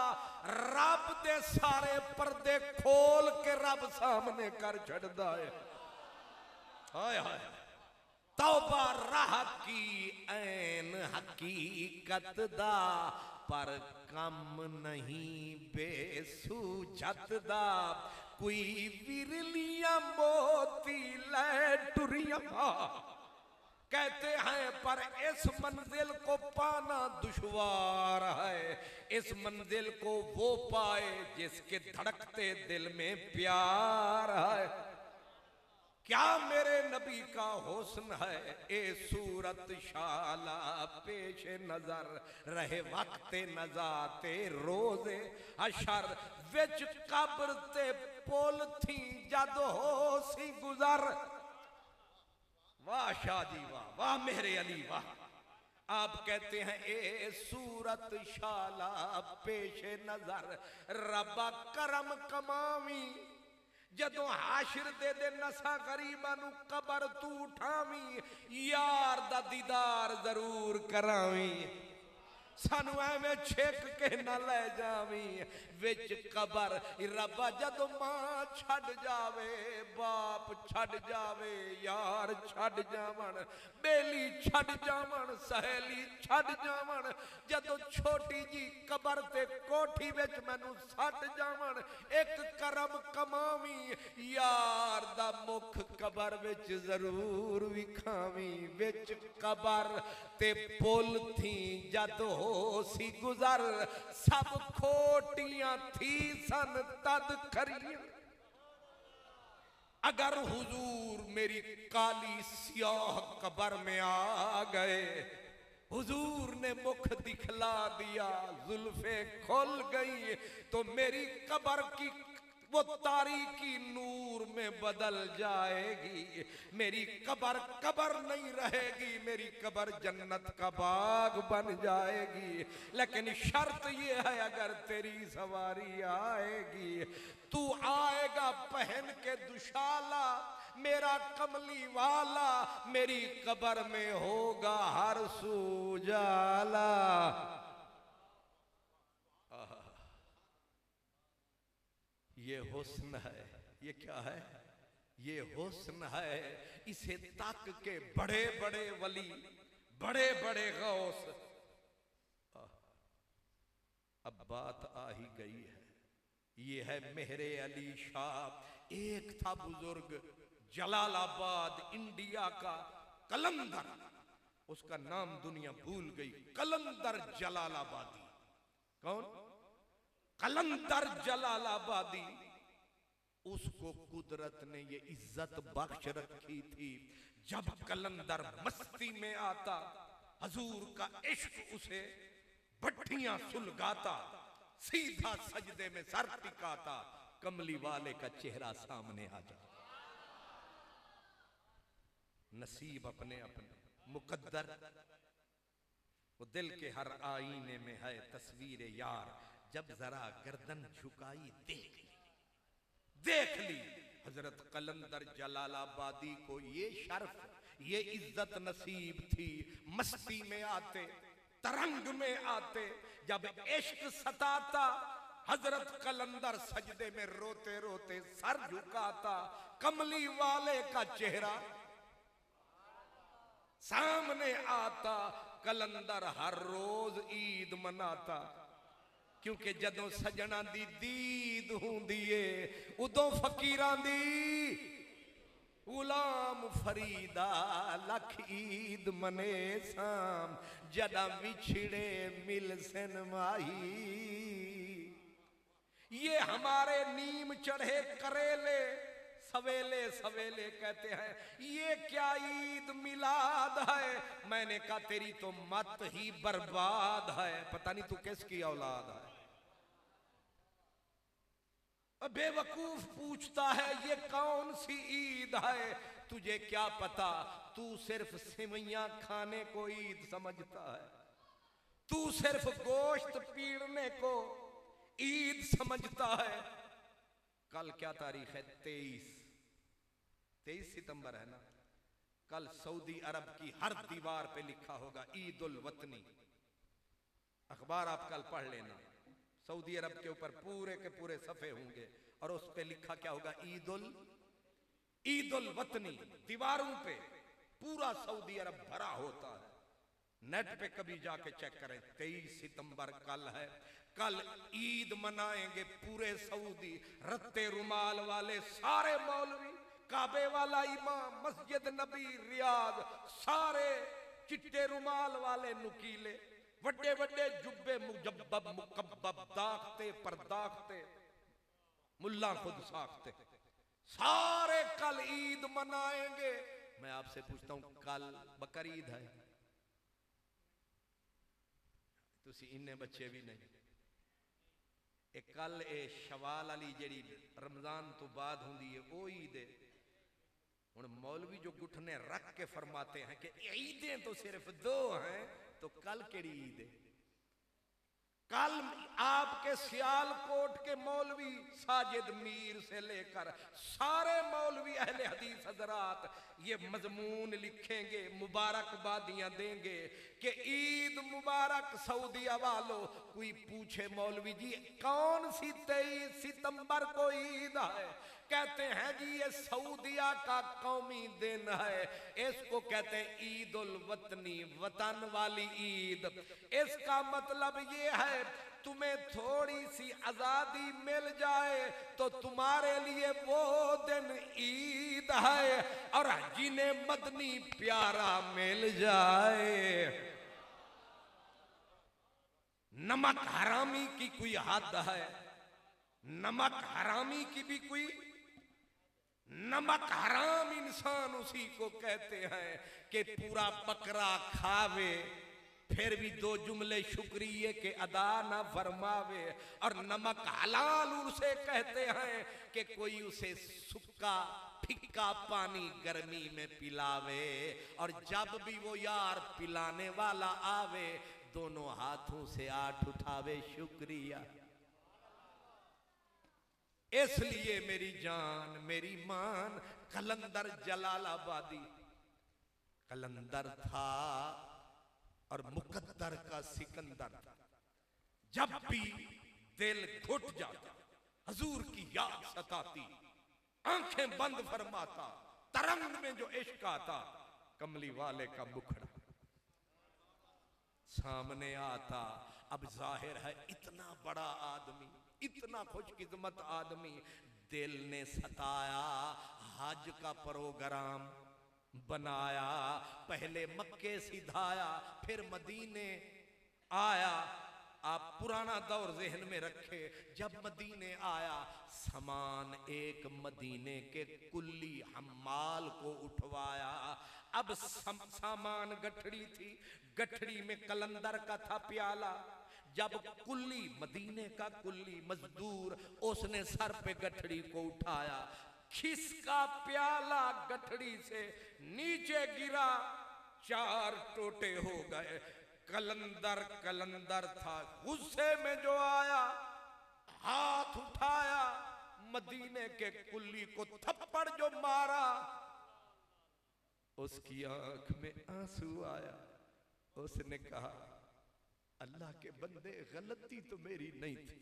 रब दे सारे पर्दे खोल के रब सामने कर छड़दा है। हाय हाय तौबा राह की ऐन हकीकत दा, पर कम नहीं बेसूझत दा, कोई विरलियां मोती ले टुरिया। कहते हैं पर इस मंजिल को पाना दुश्वार है, इस मंजिल को वो पाए जिसके धड़कते दिल में प्यार है। क्या मेरे नबी का हुस्न है ए सूरत शाला पेश नजर, रहे वक्त नजाते रोजे हशर, विच कब्र ते पुल थी जद हो सी गुजर। वाह शादी वाह, वाह मेरे अली वाह। आप कहते हैं ए सूरत शाला पेश नजर, रब्बा करम कमावी, जदों हाशिर दे दे नसा गरीबां नू कबर तू उठावी, यार दा दीदार जरूर करावी, सानू एवें छेक के न ले जावी विच कबर। रब्बा जदों मां छड़ जावे, बाप छड़ जावे, यार छड़ जावन, बेली छड़ जावन, सहेली छड़ जावन, जदों छोटी जी कबर ते कोठी विच मैनू सट जावन, एक करम कमावी, यार दा मुख कबर विच जरूर विखावी, विच कबर ते पुल थी जद हो सी गुजर, सब खोटियां थी सन तद खरियां। अगर हुजूर मेरी काली स्याह कबर में आ गए, हुजूर ने मुख दिखला दिया, जुल्फे खुल गई, तो मेरी कबर की वो तारीकी नूर में बदल जाएगी। मेरी कबर कबर नहीं रहेगी, मेरी कबर जन्नत का बाग बन जाएगी। लेकिन शर्त ये है अगर तेरी सवारी आएगी, तू आएगा पहन के दुशाला, मेरा कमली वाला, मेरी कबर में होगा हर सुजाला। ये हुस्न है, ये क्या है? ये हुस्न है, इसे तक के बड़े बड़े वली, बड़े बड़े गौस। अब बात आ ही गई है, ये है मेहरे अली शाह। एक था बुजुर्ग जलालाबाद इंडिया का कलंदर, उसका नाम दुनिया भूल गई, कलंदर जलालाबादी। कौन? कलंदर जलालाबादी। उसको कुदरत ने ये इज्जत बख्श रखी थी, जब कलंदर मस्ती में आता, हजूर का इश्क उसे भट्टियां सुलगाता, सीधा सजदे में सर टिकाता, कमली वाले का चेहरा सामने आ जाता। नसीब अपने अपने मुकद्दर, वो दिल के हर आईने में है तस्वीर यार, जब जरा गर्दन झुकाई देख ली, देख ली। हजरत कलंदर जलालाबादी को ये शर्फ, ये इज्जत नसीब थी। मस्ती में आते, तरंग में आते, जब इश्क सताता, हजरत कलंदर सजदे में रोते रोते सर झुकाता, कमली वाले का चेहरा सामने आता। कलंदर हर रोज ईद मनाता, क्योंकि जदों सजना दी दीद हुंदी है, उदों फकीरां दी गुलाम फरीदा लख ईद मने साम, जदा विछड़े मिल सन माही। ये हमारे नीम चढ़े करेले सवेले सवेले कहते हैं, ये क्या ईद मिलाद है। मैंने कहा तेरी तो मत ही बर्बाद है, पता नहीं तू किसकी औलाद है। बेवकूफ पूछता है ये कौन सी ईद है, तुझे क्या पता, तू सिर्फ सिवैयां खाने को ईद समझता है, तू सिर्फ गोश्त पीड़ने को ईद समझता है। कल क्या तारीख है? 23 सितंबर है ना। कल सऊदी अरब की हर दीवार पे लिखा होगा ईद उल वतनी। अखबार आप कल पढ़ लेना, सऊदी अरब के ऊपर पूरे के पूरे सफे होंगे और उस पे लिखा क्या होगा, ईद उल वतनी। दीवारों पे पूरा सऊदी अरब भरा होता है। नेट पे कभी जाके चेक करें, 23 सितंबर कल है, कल ईद मनाएंगे पूरे सऊदी। रत्ते रुमाल वाले सारे मौलवी, काबे वाला इमाम, मस्जिद नबी रियाद, सारे चिट्टे रुमाल वाले नुकीले, वड्डे वड्डे जुब्बे मुजब्बब मुकब्बब, दाखते पर दाखते, मुल्ला खुद साखते, सारे कल ईद मनाएंगे। मैं आपसे पूछता हूं, कल बकरीद है, तुसी इन्ने बच्चे भी नहीं। एक कल ए शवाल वाली जेड़ी रमजान तो बाद होंदी है वो ईद है। हुण मौलवी जो गुठने रख के फरमाते हैं कि ईदें तो सिर्फ 2 हैं, तो कल केड़ी ईद है? कल आपके सियालकोट के मौलवी साजिद मीर से लेकर सारे मौलवी अहले हदीस हजरात ये मजमून लिखेंगे, मुबारकबादियां देंगे कि ईद मुबारक सऊदीया वालों। कोई पूछे मौलवी जी कौन सी 23 सितंबर को ईद है? कहते हैं जी ये सऊदीया का कौमी दिन है, इसको कहते हैं ईद उल वतनी, वतन वाली ईद। इसका मतलब ये है तुम्हें थोड़ी सी आजादी मिल जाए तो तुम्हारे लिए वो दिन ईद है, और जिन्हें मदनी प्यारा मिल जाए। नमक हरामी की कोई हद है? नमक हरामी की भी कोई, नमक हराम इंसान उसी को कहते हैं कि पूरा बकरा खावे फिर भी 2 जुमले शुक्रिये के अदा ना फरमावे, और नमक हलाल उसे कहते हैं कि कोई उसे सूखा फिक्का पानी गर्मी में पिलावे, और जब भी वो यार पिलाने वाला आवे दोनों हाथों से 8 उठावे शुक्रिया। इसलिए मेरी जान मेरी मान कलंदर जलालाबादी कलंदर था और मुकद्दर का सिकंदर था। जब भी दिल घुट जाता हजूर की याद सताती, आंखें बंद फरमाता, तरंग में जो इश्क आता, कमली वाले का मुखड़ा सामने आता। अब जाहिर है इतना बड़ा आदमी, इतना खुशकिस्मत आदमी, दिल ने सताया, हज का प्रोग्राम बनाया, पहले मक्के सिधाया फिर मदीने आया। आप पुराना दौर जहन में रखे, जब मदीने आया सामान एक मदीने के कुल्ली हम्माल को उठवाया। अब सामान गठड़ी थी, गठड़ी में कलंदर का था प्याला। जब कुल्ली मदीने का कुल्ली मजदूर उसने सर पे गठड़ी को उठाया, खिसका प्याला गठड़ी से नीचे गिरा, 4 टोटे हो गए। कलंदर कलंदर था, गुस्से में जो आया हाथ उठाया, मदीने के कुल्ली को थप्पड़ जो मारा, उसकी आंख में आंसू आया। उसने कहा अल्लाह के बंदे गलती तो मेरी नहीं थी,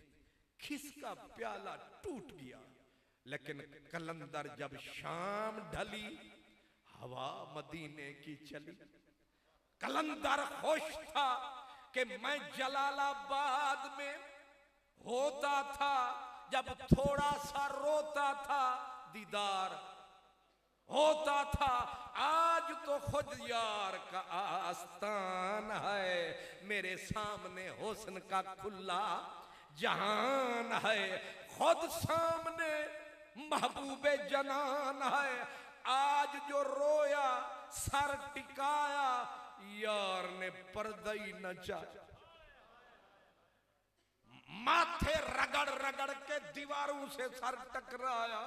खिसका प्याला टूट गया। लेकिन कलंदर जब शाम ढली, हवा मदीने की चली। कलंदर खुश था कि मैं जलालाबाद में होता था, जब थोड़ा सा रोता था दीदार होता था। आज तो खुद यार का आस्तान है, मेरे सामने हुस्न का खुला जहान है, खुद सामने महबूबे जनान है। आज जो रोया सर टिकाया, यार ने पर्दा ही न चाहा, माथे रगड़ रगड़ के दीवारों से सर टकराया।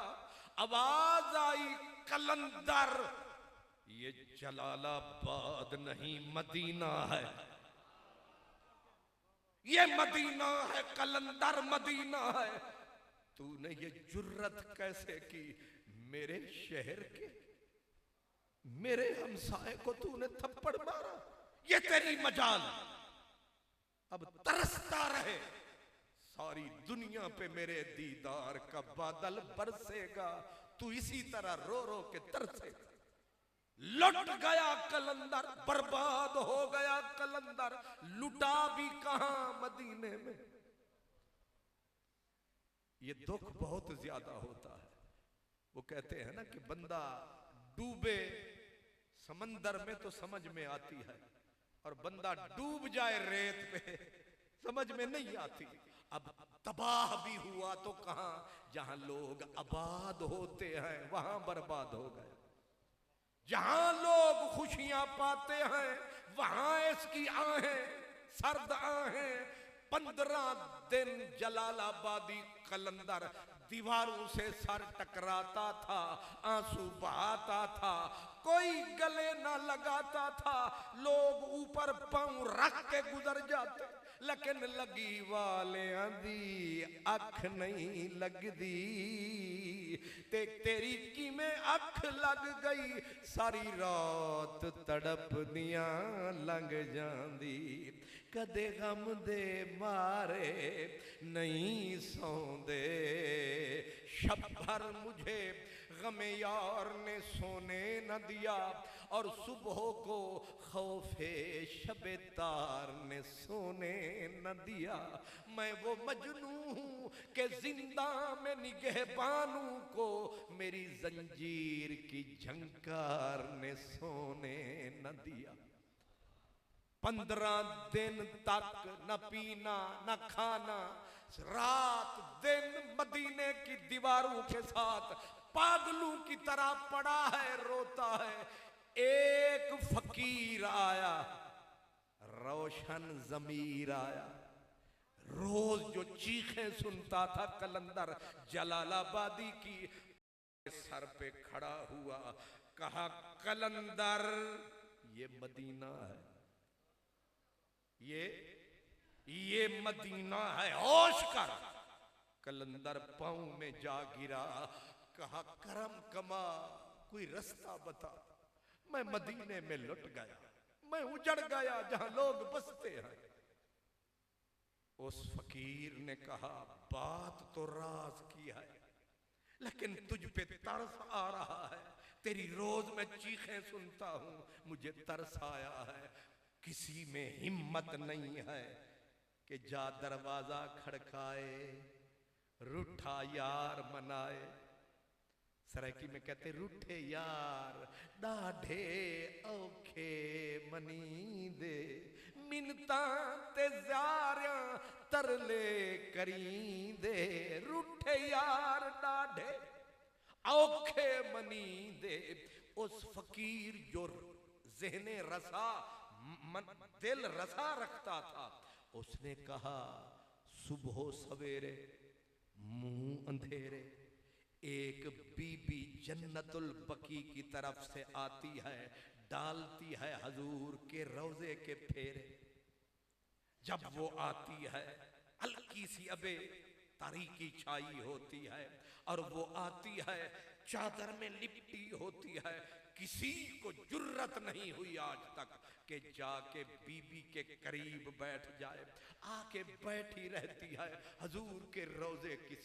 आवाज आई कलंदर, ये जलालाबाद नहीं मदीना है, ये मदीना है, कलंदर मदीना है। तूने ये जुर्रत कैसे की मेरे शहर के मेरे हमसाए को तूने थप्पड़ मारा, ये तेरी मजाल। अब तरसता रहे, सारी दुनिया पे मेरे दीदार का बादल बरसेगा, तू इसी तरह रो रो के तरसेगा। लुट गया कलंदर, बर्बाद हो गया कलंदर, लुटा भी कहां मदीने में। ये दुख बहुत ज्यादा होता है। वो कहते हैं ना कि बंदा डूबे समंदर में तो समझ में आती है, और बंदा डूब जाए रेत पे समझ में नहीं आती। अब तबाह भी हुआ तो कहां, जहां लोग आबाद होते हैं वहां बर्बाद हो गए। जहां लोग खुशियां पाते हैं वहां इसकी आहें, सर्द आहें। 15 दिन जलालाबादी कलंदर दीवारों से सर टकराता था, आंसू बहाता था, कोई गले ना लगाता था। लोग ऊपर पांव रख के गुजर जाते, लेकिन लगी वाले दी अख नहीं लगदी। तेरी की में अख लग गई, सारी रात तड़प दिया लंघ जांदी। कदे गम दे मारे नहीं सौंदे, शब भर मुझे गमे यार ने सोने न दिया, और सुबह को खौफे शबे तार ने सोने न दिया। मैं वो मजनू हूँ कि जिंदा में निगहबानू को मेरी जंजीर की झंकार ने सोने न दिया। 15 दिन तक न पीना न खाना, रात दिन मदीने की दीवारों के साथ पागलों की तरह पड़ा है, रोता है। एक फकीर आया, रोशन जमीर आया, रोज जो चीखें सुनता था कलंदर जलालाबादी की, सर पे खड़ा हुआ, कहा कलंदर ये मदीना है, ये मदीना है, होश कर। कलंदर पांव में जा गिरा, कहा करम कमा, कोई रास्ता बता। मैं मदीने में लुट गया, मैं उजड़ गया जहां लोग बसते हैं। उस फकीर ने कहा बात तो राज की है, लेकिन तुझ पे तरस आ रहा है। तेरी रोज मैं चीखें सुनता हूं, मुझे तरस आया है। किसी में हिम्मत नहीं है कि जा दरवाजा खड़काए, रूठा यार मनाए। सरायकी में कहते रूठे यार डाढ़े औखे मनी दे, मिन्नता ते ज़ारियां तरले करी दे। रूठे यार डाढ़े औखे मनी दे। उस फकीर जो ज़हने रसा दिल रसा रखता था, उसने कहा सुबह सवेरे मुंह अंधेरे एक बीबी जन्नतुल बकी की तरफ से आती है, डालती है हजूर के रोजे के फेरे। जब वो आती है हल्की सी अबे तारीकी छाई होती है, और वो आती है चादर में लिपटी होती है। किसी को जुर्रत नहीं हुई आज तक कि जाके बीबी के करीब बैठ जाए। आके बैठी रहती है, हजूर के रोजे की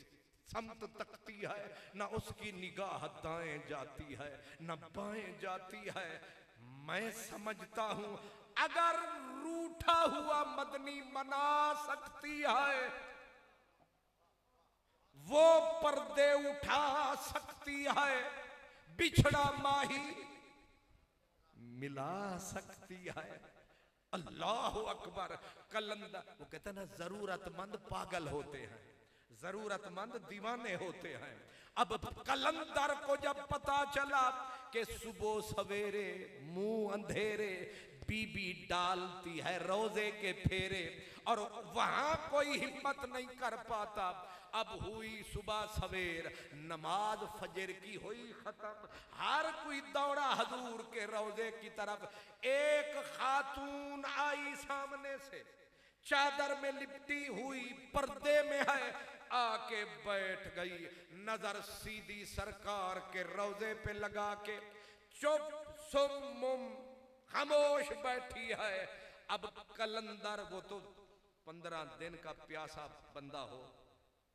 समत तकती है, ना उसकी निगाह दाएं जाती है ना बाएं जाती है। मैं समझता हूं अगर रूठा हुआ मदनी मना सकती है, वो पर्दे उठा सकती है, बिछड़ा माही मिला सकती है। अल्लाह अकबर। कलंदर वो कहते हैं ना, जरूरतमंद पागल होते हैं, जरूरतमंद दीवाने होते हैं। अब कलंदर को जब पता चला कि सुबह सवेरे मुंह अंधेरे बीबी डालती है रोजे के फेरे, और वहां कोई हिम्मत नहीं कर पाता। अब हुई सुबह सवेर, नमाज फजर की हुई खत्म, हर कोई दौड़ा हजूर के रोजे की तरफ। एक खातून आई सामने से, चादर में लिपटी हुई, पर्दे में है, आके बैठ गई। नजर सीधी सरकार के रोजे पे लगा के चुप सुम्मुम, खामोश बैठी है। अब कलंदर, वो तो 15 दिन का प्यासा बंदा हो,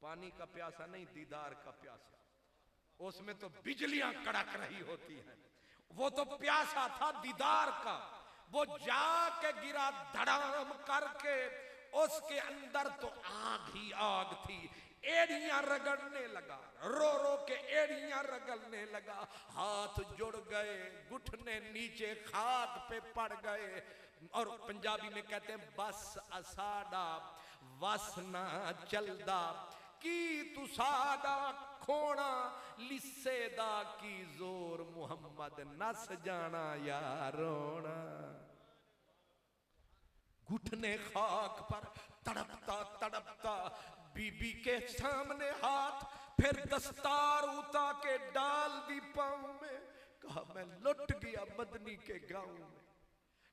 पानी का प्यासा नहीं, दीदार का प्यासा, उसमें तो बिजलियां कड़क रही होती हैं। वो तो प्यासा था दीदार का, वो जाके गिरा धड़ाम करके, उसके अंदर तो आग ही आग थी। एड़ियां रगड़ने लगा, रो रो के एड़ियां रगड़ने लगा, हाथ जुड़ गए, घुटने नीचे खाक पे पड़ गए। और पंजाबी में कहते हैं बस असाडा वस ना चलदा, की तू साडा खोना लिसेदा, की जोर मुहम्मद नस जाना यारोना। घुटने खाक पर तड़पता तड़पता बीबी के सामने हाथ, फिर दस्तार उतार के डाल दी पांव में। कहा मैं लुट गया मदनी के गांव में,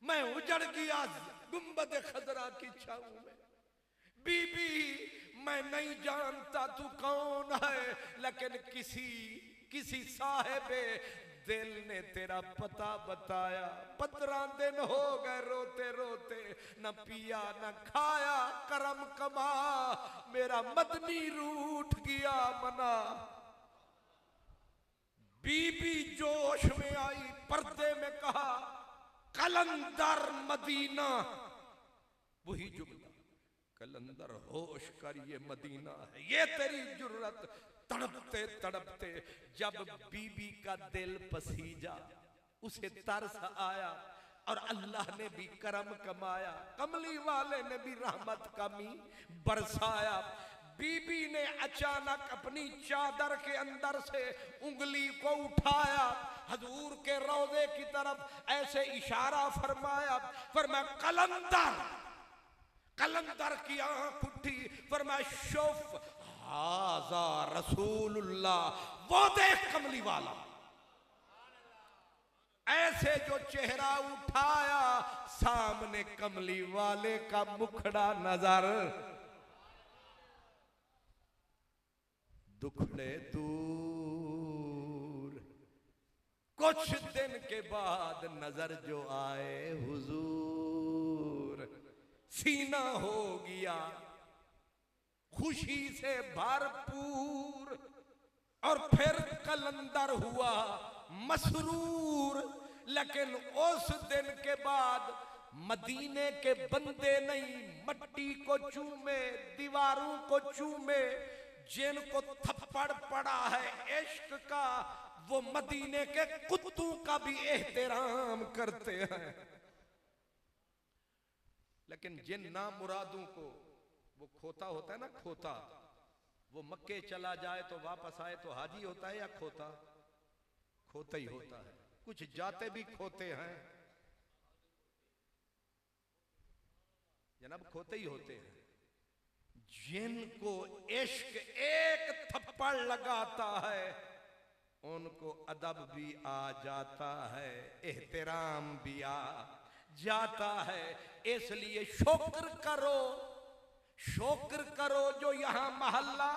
मैं उजड़ गया गुंबद खजरा की छाऊ में। बीबी मैं नहीं जानता तू कौन है, लेकिन किसी साहिबे दिल ने तेरा पता बताया। 15 दिन हो गए रोते रोते, न पिया न खाया, करम कमा, मेरा मदनी रूठ गया मना। बीबी जोश में आई, पर्दे में कहा कलंदर मदीना, वही जुमला, कलंदर होश कर ये मदीना है, ये तेरी जुर्रत। तड़पते तड़पते जब बीबी का दिल पसीजा, उसे तरस आया, और अल्लाह ने भी करम कमाया, कमली वाले ने भी रहमत कमी बरसाया। बीबी ने अचानक अपनी चादर के अंदर से उंगली को उठाया, हजूर के रौदे की तरफ ऐसे इशारा फरमाया, फरमाया कलंदर। कलंदर की आंख उठी, फरमाया शुफ हाजा रसूलुल्लाह, वो देख कमली वाला। ऐसे जो चेहरा उठाया, सामने कमली वाले का मुखड़ा नजर। दुखड़े दूर, कुछ दिन के बाद नजर जो आए हुजूर, सीना हो गया खुशी से भरपूर, और फिर कलंदर हुआ मसरूर। लेकिन उस दिन के बाद मदीने के बंदे नहीं मट्टी को चूमे, दीवारों को चूमे, जिनको थप्पड़ पड़ा है इश्क का, वो मदीने के कुत्तों का भी एहतराम करते हैं। लेकिन जिन नामुरादों को, वो खोता होता है ना, खोता, वो मक्के चला जाए तो वापस आए तो हाजी होता है या खोता? खोता ही होता है। कुछ जाते भी खोते हैं जनाब, खोते ही होते हैं। जिनको इश्क एक थप्पड़ लगाता है, उनको अदब भी आ जाता है, एहतराम भी आ जाता है। इसलिए शुक्र करो, शुक्र करो जो यहां मोहल्ला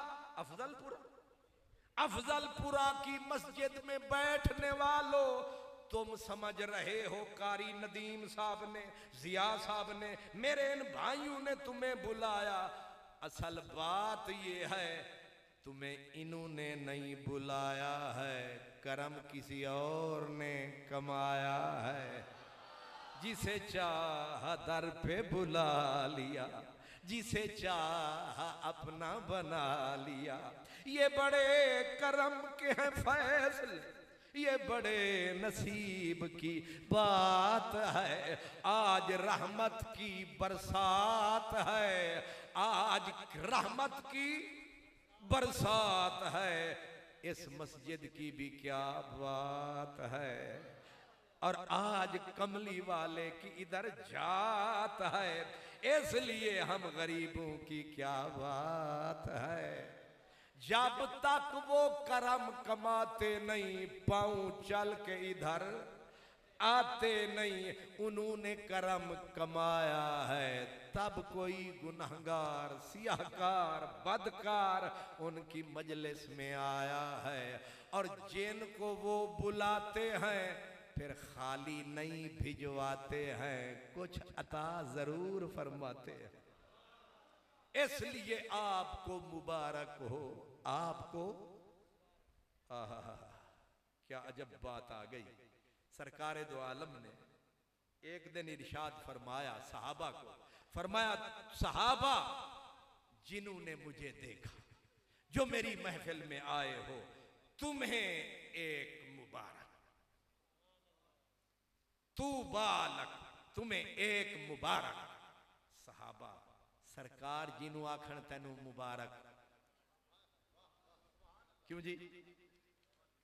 अफजलपुरा की मस्जिद में बैठने वालों, तुम समझ रहे हो कारी नदीम साहब ने, जिया साहब ने, मेरे इन भाइयों ने तुम्हें बुलाया। असल बात ये है, तुम्हें इन्होंने नहीं बुलाया है, करम किसी और ने कमाया है। जिसे चाह दर पे बुला लिया, जिसे चाह अपना बना लिया। ये बड़े करम के हैं फैसले, ये बड़े नसीब की बात है। आज रहमत की बरसात है, आज रहमत की बरसात है। इस मस्जिद की भी क्या बात है, और आज कमली वाले की इधर जात है, इसलिए हम गरीबों की क्या बात है। जब तक वो करम कमाते नहीं, पांव चल के इधर आते नहीं, उन्होंने करम कमाया है, तब कोई गुनहगार, सियाहकार, बदकार उनकी मजलिस में आया है। और जिनको वो बुलाते हैं फिर खाली नहीं भिजवाते हैं, कुछ अता जरूर फरमाते हैं। इसलिए आपको मुबारक हो, आपको। आहा, क्या अजब बात आ गई। सरकार दो आलम ने एक दिन इरशाद फरमाया सहाबा को, फरमाया सहाबा जिन्होंने मुझे देखा, जो मेरी महफिल में आए हो, तुम्हें एक मुबारक, तू बालक, तुम्हें एक मुबारक। सहाबा सरकार जिन्हों आखण तेनू मुबारक, क्यों जी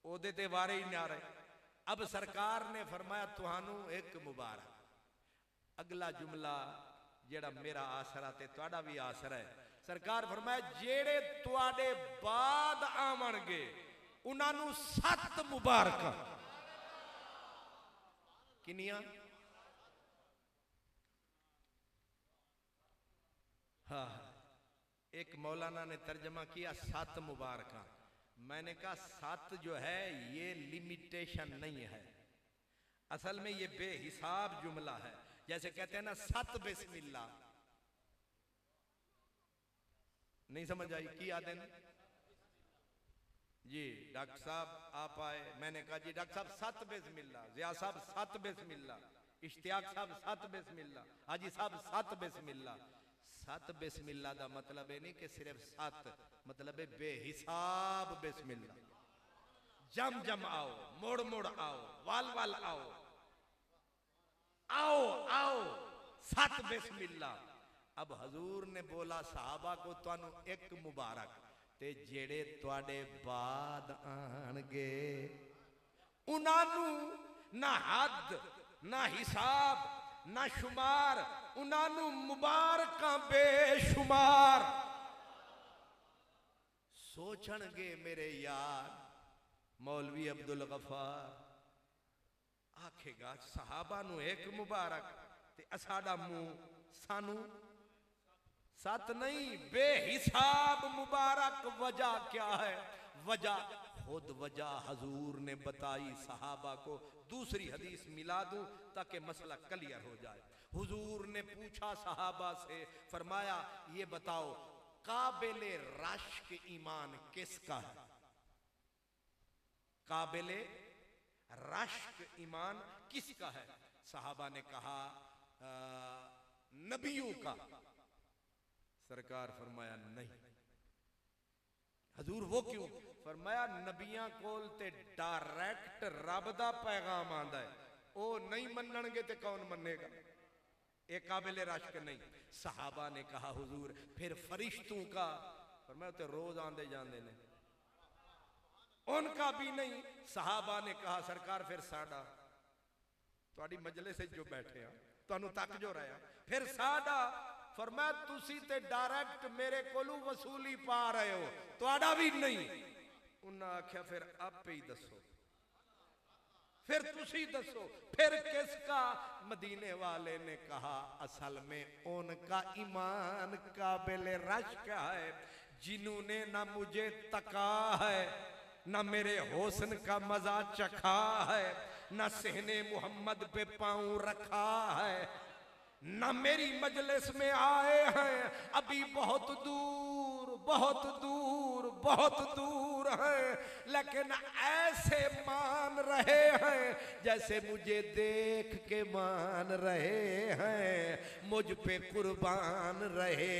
ओदे ते वारे ही ना रहे। अब सरकार ने फरमाया तुहानू एक मुबारक। अगला जुमला जेड़ा मेरा आसरा ते तुहाडा भी आसरा है। सरकार फरमाया जेड़े तुहाडे बाद आवणगे उन्हां नू 7 मुबारक। किनिया? हाँ, एक मौलाना ने तर्जमा किया 7 मुबारक। मैंने कहा 7 जो है ये लिमिटेशन नहीं है, असल में ये बेहिसाब जुमला है। जैसे कहते हैं ना 7 बिस्मिल्लाह, नहीं समझ आई की आदे जी। डॉक्टर साहब आप आए, मैंने कहा जी डॉक्टर साहब 7 बिस्मिल्लाह, जिया साहब 7 बिस्मिल्लाह, इश्तियाक साहब 7 बिस्मिल्लाह, हाजी साहब 7 बिस्मिल्लाह। 7 बिस्मिल्लाह का मतलब है नहीं कि सिर्फ 7, मतलब है बेहिसाब बिस्मिल्लाह। जम जम आओ, मोड़ मोड़ आओ, वाल वाल आओ, आओ आओ 7 बिस्मिल्लाह। अब हजूर ने बोला सहाबा को तुहानू एक मुबारक, ते जेड़े तुहाडे बाद आणगे उन्हानू ना हद ना हिसाब ना शुमार, उन्हानू मुबारक बेशुमार। सोचणगे मेरे यार मौलवी अब्दुल गफार, आखेगा सहाबा नू एक मुबारक ते असाडा मुंह सानू 7 नहीं, बेहिसाब मुबारक। वजह क्या है? वजह खुद वजह हजूर ने बताई सहाबा को। दूसरी हदीस मिला दूं ताकि मसला क्लियर हो जाए। हुजूर ने पूछा सहाबा से, फरमाया ये बताओ काबिले रश्क ईमान किसका है? काबिले रश्क ईमान किसका है? सहाबा ने कहा नबियों का। सरकार फरमाया नहीं। हजूर वो क्यों? फरमाया नबियां कोल ते डायरेक्ट रब दा पैगाम आंदा है, ओ नहीं मनणगे ते कौन मनेगा? एक काबिले रश्क नहीं। सहाबा ने कहा हुजूर फिर फरिश्तों का? फरमाया ते रोज आंदे जांदे ने, उनका भी नहीं। सहाबा ने कहा सरकार फिर साडा, तुहाडी मजलिस से जो बैठे हैं तुहानू तक जो रहा, फिर साडा? फरमाया तुसी ते डायरेक्ट मेरे कोलू वसूली पा रहे हो, तुहाडा भी नहीं। उन्हें आख्या फिर आप ही दसो, फिर तुसी दसो फिर किसका? मदीने वाले ने कहा असल में उनका ईमान काबिले रश्क है जिन्होंने ना मुझे तका है, ना मेरे हुस्न का मजा चखा है, ना सहने मोहम्मद पे पांव रखा है, ना मेरी मजलिस में आए हैं, अभी बहुत दूर बहुत दूर बहुत दूर हैं, लेकिन ऐसे मान रहे हैं जैसे मुझे देख के मान रहे हैं, मुझ पे कुर्बान रहे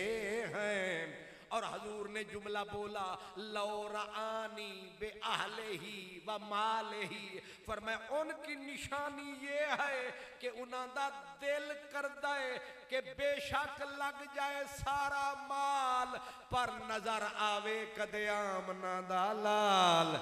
हैं। और हजूर ने जुमला बोला लौरानी बे आहले ही व माले ही। फरमाया उनकी निशानी ये है कि उन्होंने दिल करदा है कि बेशक लग जाए सारा माल पर नजर आवे कदे आमना दा लाल।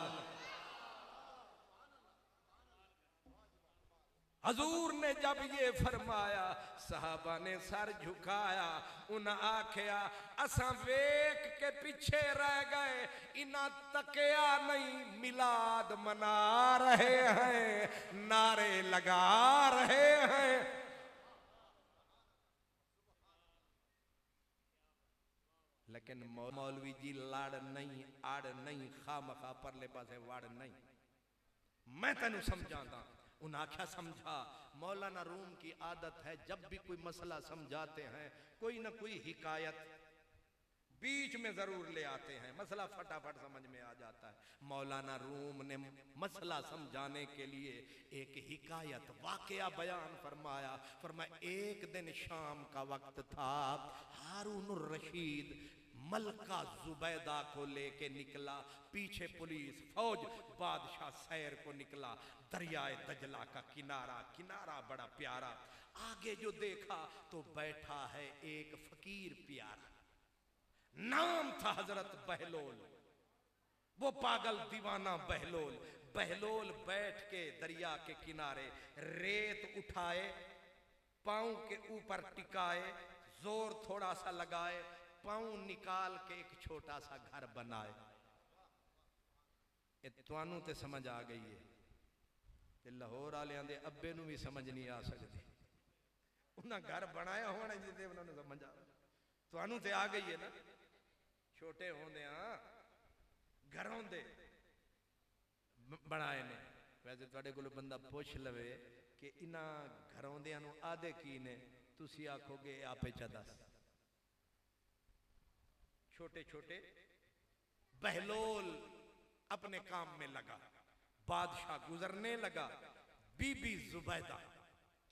हजूर ने जब ये फरमाया सहाबा ने सर झुकाया, उन्हें आख्या असा वेख के पीछे रह गए, इना तकिया नहीं, मिलाद मना रहे हैं, नारे लगा रहे हैं। लेकिन मौलवी जी लड़ नहीं आड़ नहीं खामखा परले पासे वड़ नहीं। मैं तेनू समझाता उन आख्या समझा। मौलाना रूम की आदत है जब भी कोई मसला समझाते हैं कोई ना कोई हिकायत बीच में जरूर ले आते हैं, मसला फटाफट समझ में आ जाता है। मौलाना रूम ने मसला समझाने के लिए एक हिकायत वाकया बयान फरमाया। फरमाया एक दिन शाम का वक्त था, हारून रशीद मलका जुबैदा को लेके निकला, पीछे पुलिस फौज, बादशाह सैर को निकला। दरियाए दजला का किनारा, किनारा बड़ा प्यारा। आगे जो देखा तो बैठा है एक फकीर प्यारा, नाम था हजरत बहलोल। वो पागल दीवाना बहलोल। बहलोल बैठ के दरिया के किनारे रेत उठाए, पांव के ऊपर टिकाए, जोर थोड़ा सा लगाए, पांव निकाल के एक छोटा सा घर बनाए। तुहानू ते समझ आ गई है, ते लाहौर वालियां दे अब्बे नू भी समझ नहीं आ सकती। उन्हें घर बनाया होना जिसे उन्होंने समझ आ, तुहानू ते आ गई है ना। छोटे होंदे घरों दे बनाए ने। वैसे तुहाडे कोल बंदा पुछ लवे कि इन्हां घरों दियां नू आदे की ने, तुसी आखोगे आपे चा दस। छोटे छोटे। बहलोल अपने काम में लगा, बादशाह गुजरने लगा। बीबी जुबैदा,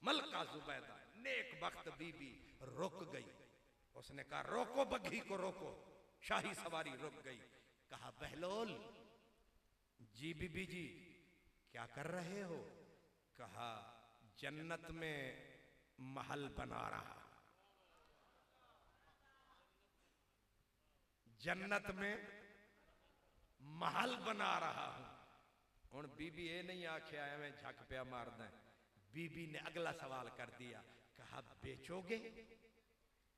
मलका जुबैदा नेक वक्त बीबी रुक गई। उसने कहा रोको बग्घी को रोको। शाही सवारी रुक गई। कहा बहलोल जी बीबी जी क्या कर रहे हो? कहा जन्नत में महल बना रहा, जन्नत में महल बना रहा हूं। हुण बीबी ये नहीं आख्या एवं झक पिया मारदा। बीबी ने अगला सवाल कर दिया, कहा बेचोगे?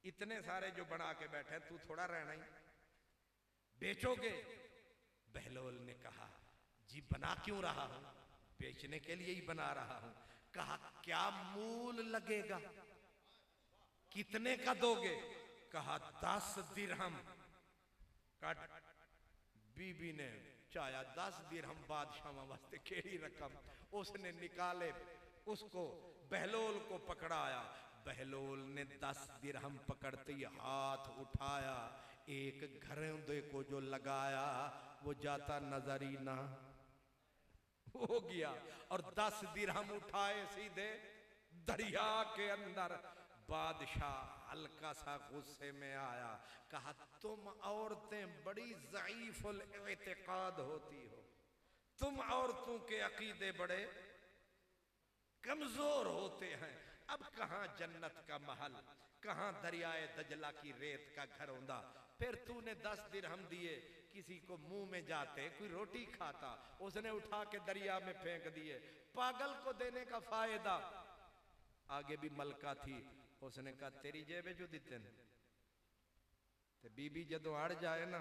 इतने सारे जो बना के बैठे तू थोड़ा रहना ही, बेचोगे? बहलोल ने कहा जी बना क्यों रहा हूं, बेचने के लिए ही बना रहा हूं। कहा क्या मूल लगेगा, कितने का दोगे? कहा 10 दिरहम। बीबी ने चाया 10 दिरहम बादशाह वास्ते केड़ी रकम। उसने निकाले, उसको बहलोल को पकड़ाया। बहलोल ने 10 दिरहम पकड़ते ही हाथ उठाया, एक घरौंदे को जो लगाया वो जाता नजर ही ना हो गया। और 10 दिरहम उठाए सीधे दरिया के अंदर। बादशाह हल्का सा गुस्से में आया। कहा तुम औरतें बड़ी ज़ईफ़ुल इत्तेक़ाद होती हो, तुम औरतों के अकीदे बड़े कमजोर होते हैं। अब कहां जन्नत का महल, कहां दरियाए दजला की रेत का घर होंदा। फिर तूने 10 दिरहम दिए, किसी को मुंह में जाते कोई रोटी खाता, उसने उठा के दरिया में फेंक दिए। पागल को देने का फायदा। आगे भी मलका थी, उसने कहा तेरी जेबे जो दिते ने। ते बीबी जदों अड़ जाए ना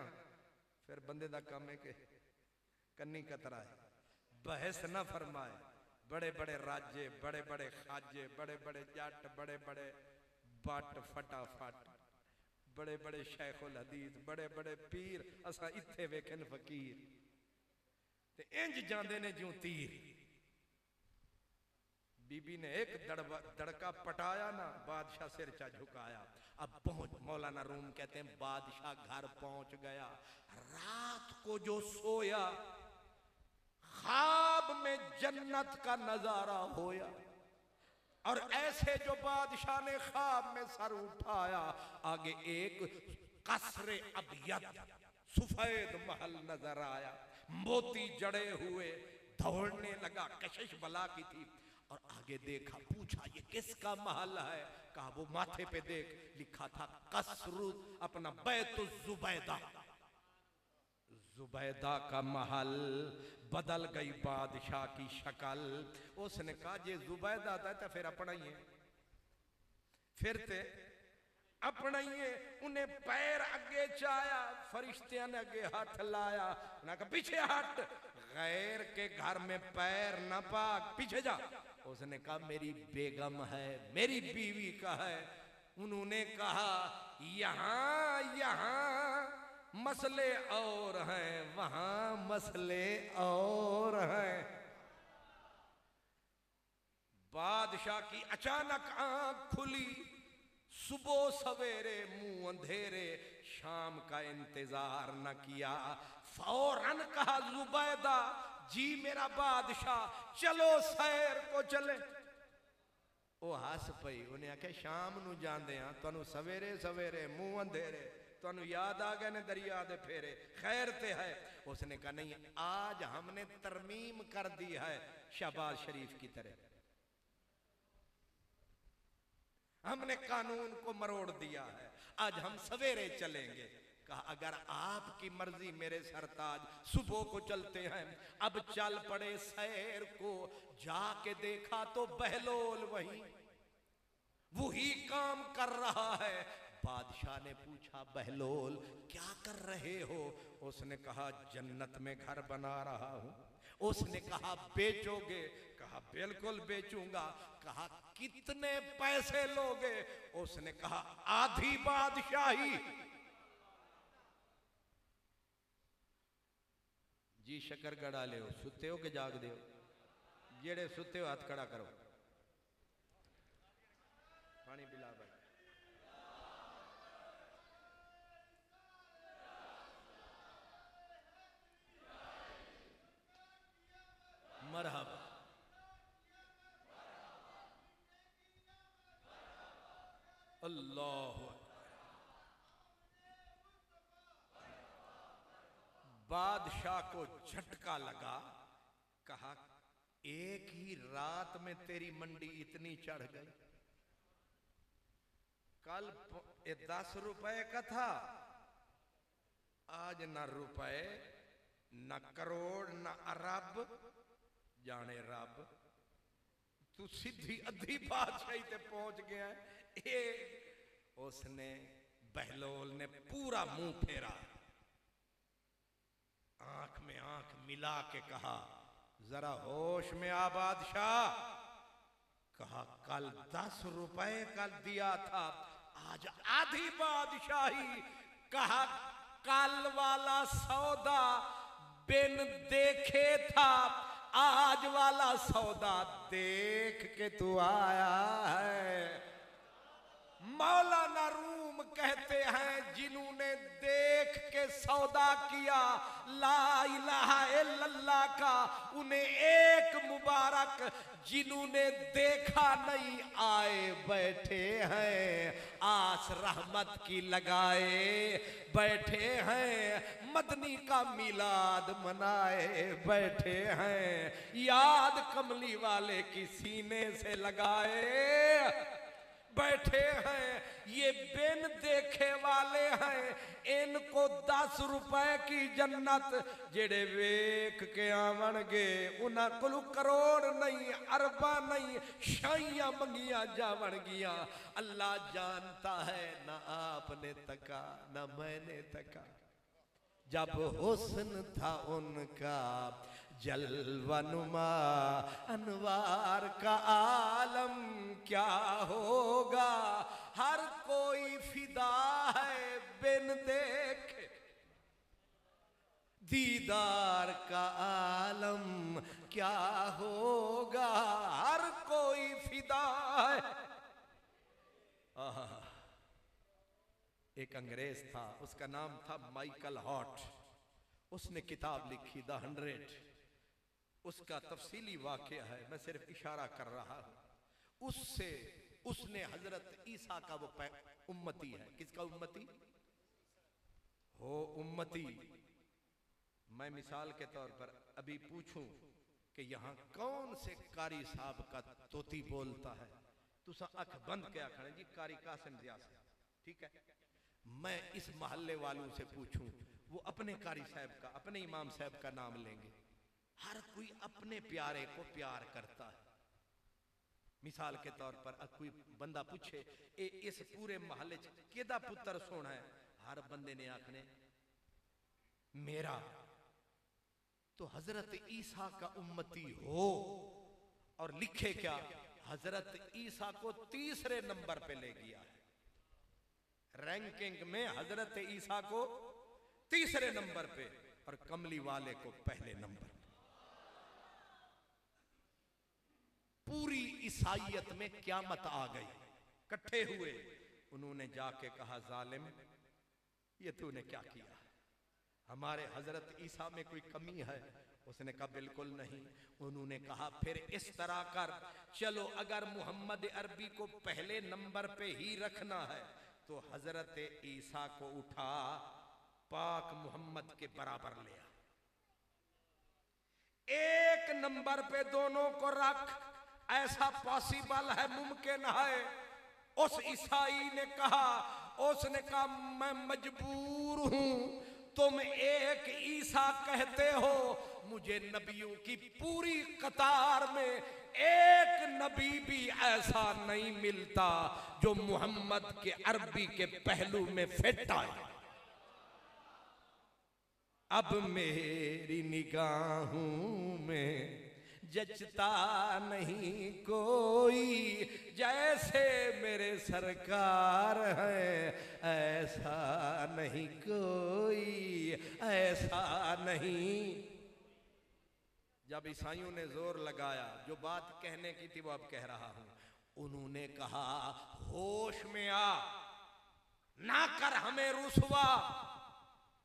फिर बंदे दा काम है कि कन्नी कतरा है, बहस ना फरमाए। बड़े बड़े राज्य, बड़े बड़े खाजे, बड़े बड़े जट, बड़े बड़े बट फटाफट, बड़े बड़े शेखुल हदीस, बड़े बड़े पीर, असा इत्थे वेखन फकीर ते इंज जांदे ने ज्यों तीर। बीबी ने एक दड़का पटाया ना, बादशाह सिर चा झुकाया। अब पहुंच, मौलाना रूम कहते हैं बादशाह घर पहुंच गया। रात को जो सोया ख्वाब में जन्नत का नजारा होया। और ऐसे जो बादशाह ने ख्वाब में सर उठाया, आगे एक कसरे अबयद सफेद महल नजर आया, मोती जड़े हुए। दौड़ने लगा, कशिश बला की थी। और आगे देखा, पूछा ये किसका महल है? कहा वो माथे पे देख, लिखा था कसरू, अपना बैतुल जुबैदा, जुबैदा का महल। बदल गई बादशाह की शक्ल। उसने कहा ये जुबैदा था तो फिर अपना ही है, फिर ते अपना ही है। उन्हें पैर अगे चाया, फरिश्तियां ने अगे हाथ लाया, ना कहा पीछे हट, गैर के घर में पैर न पाक, पीछे जा। उसने कहा मेरी बेगम है, मेरी बीवी का है। उन्होंने कहा यहां यहां मसले और हैं, वहां मसले और हैं। बादशाह की अचानक आंख खुली, सुबह सवेरे मुंह अंधेरे, शाम का इंतजार न किया, फौरन कहा जुबैदा जी मेरा बादशाह चलो सैर को चले। वो हस पई, उन्हें आख्या शाम नू जांदे हां, तुहानू सवेरे सवेरे मुंह अंधेरे तुहानू याद आ गए ने दरिया दे फेरे, खैर ते है। उसने कहा नहीं, आज हमने तरमीम कर दी है शहबाज शरीफ की तरह, हमने कानून को मरोड़ दिया है, आज हम सवेरे चलेंगे। कहा अगर आपकी मर्जी मेरे सरताज, सुबह को चलते हैं। अब चल पड़े सैर को, जाके देखा तो बहलोल वही काम कर रहा है। बादशाह ने पूछा बहलोल क्या कर रहे हो? उसने कहा जन्नत में घर बना रहा हूं। उसने कहा बेचोगे? कहा बिल्कुल बेचूंगा। कहा कितने पैसे लोगे? उसने कहा आधी बादशाही। जी शक्कर गड़ा ले, सुते हो कि जाग दे हो? जेड़े सुते हो हाथ खड़ा करो, पानी पिला भाई। मरहबा। अल्लाह। बादशाह को झटका लगा, कहा एक ही रात में तेरी मंडी इतनी चढ़ गई। कल 10 रुपए का था, आज ना रुपए ना करोड़ ना अरब, जाने रब। तू सीधी अधी बादशाही ते पहुंच गया है। उसने बहलोल ने पूरा मुंह फेरा, आंख में आंख मिला के कहा जरा होश में आ बादशाह। कहा कल 10 रुपए का दिया था, आज आधी बादशाही। कहा कल वाला सौदा बिन देखे था, आज वाला सौदा देख के तू आया है। मौलाना रूम कहते हैं जिन्होंने देख के सौदा किया ला इलाहा इल्लल्लाह का, उन्हें एक मुबारक। जिन्होंने देखा नहीं आए बैठे हैं, आस रहमत की लगाए बैठे हैं, मदनी का मिलाद मनाए बैठे हैं, याद कमली वाले की सीने से लगाए बैठे हैं। ये बिन देखे वाले हैं, इनको 10 रुपए की जन्नत जेड़े वेख के आवणगे, उन्हां कोल करोड़ नहीं अरबा नहीं शाइयां मंगिया जावणगियां। अल्लाह जानता है ना आपने तका ना मैंने तका। जब हुस्न था उनका जलवनुमा, अनवार का आलम क्या होगा। हर कोई फिदा है बिन देखे, दीदार का आलम क्या होगा। हर कोई फिदा है। एक अंग्रेज था, उसका नाम था माइकल हॉट। उसने किताब लिखी द 100। उसका तफसीली वाकया है, मैं सिर्फ इशारा कर रहा हूं। उससे उसने हजरत ईसा का वो उम्मती है। किसका उम्मती हो? उम्मती। मैं मिसाल के तौर पर अभी पूछूं कि यहां कौन से कारी साहब का तोती बोलता है, तुसा अख बंद के आखना जी कारी कासिम जिया से, ठीक है। मैं इस मोहल्ले वालों से पूछूं, वो अपने कारी साहब का, अपने इमाम साहब का नाम लेंगे। हर कोई अपने प्यारे को प्यार करता है। मिसाल के तौर पर कोई बंदा पूछे इस पूरे मोहल्ले च केदा पुत्र सोना है, हर बंदे ने आखने मेरा। तो हजरत ईसा का उम्मती हो और लिखे क्या, हजरत ईसा को तीसरे नंबर पे ले गया है रैंकिंग में। हजरत ईसा को तीसरे नंबर पे और कमली वाले को पहले नंबर। पूरी ईसाइयत में क़यामत आ गई। इकट्ठे हुए, उन्होंने जाके कहा, जालिम ये तूने क्या किया, हमारे हजरत ईसा में कोई कमी है? उसने कहा बिल्कुल नहीं। उन्होंने कहा फिर इस तरह कर, चलो अगर मोहम्मद अरबी को पहले नंबर पे ही रखना है तो हजरत ईसा को उठा पाक मोहम्मद के बराबर ले आ, एक नंबर पे दोनों को रख, ऐसा पॉसिबल है, मुमकिन है? उस ईसाई ने कहा, उसने कहा मैं मजबूर हूं, तुम एक ईसा कहते हो, मुझे नबियों की पूरी कतार में एक नबी भी ऐसा नहीं मिलता जो मोहम्मद के अरबी के पहलू में फिट आए। अब मेरी निगाहों में जचता नहीं कोई, जैसे मेरे सरकार है ऐसा नहीं कोई, ऐसा नहीं। जब ईसाइयों ने जोर लगाया, जो बात कहने की थी वो अब कह रहा हूं, उन्होंने कहा होश में आ, ना कर हमें रुसवा।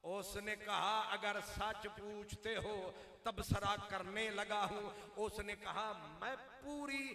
उसने कहा अगर सच पूछते हो तबसरा करने लगा हूं। उसने कहा मैं पूरी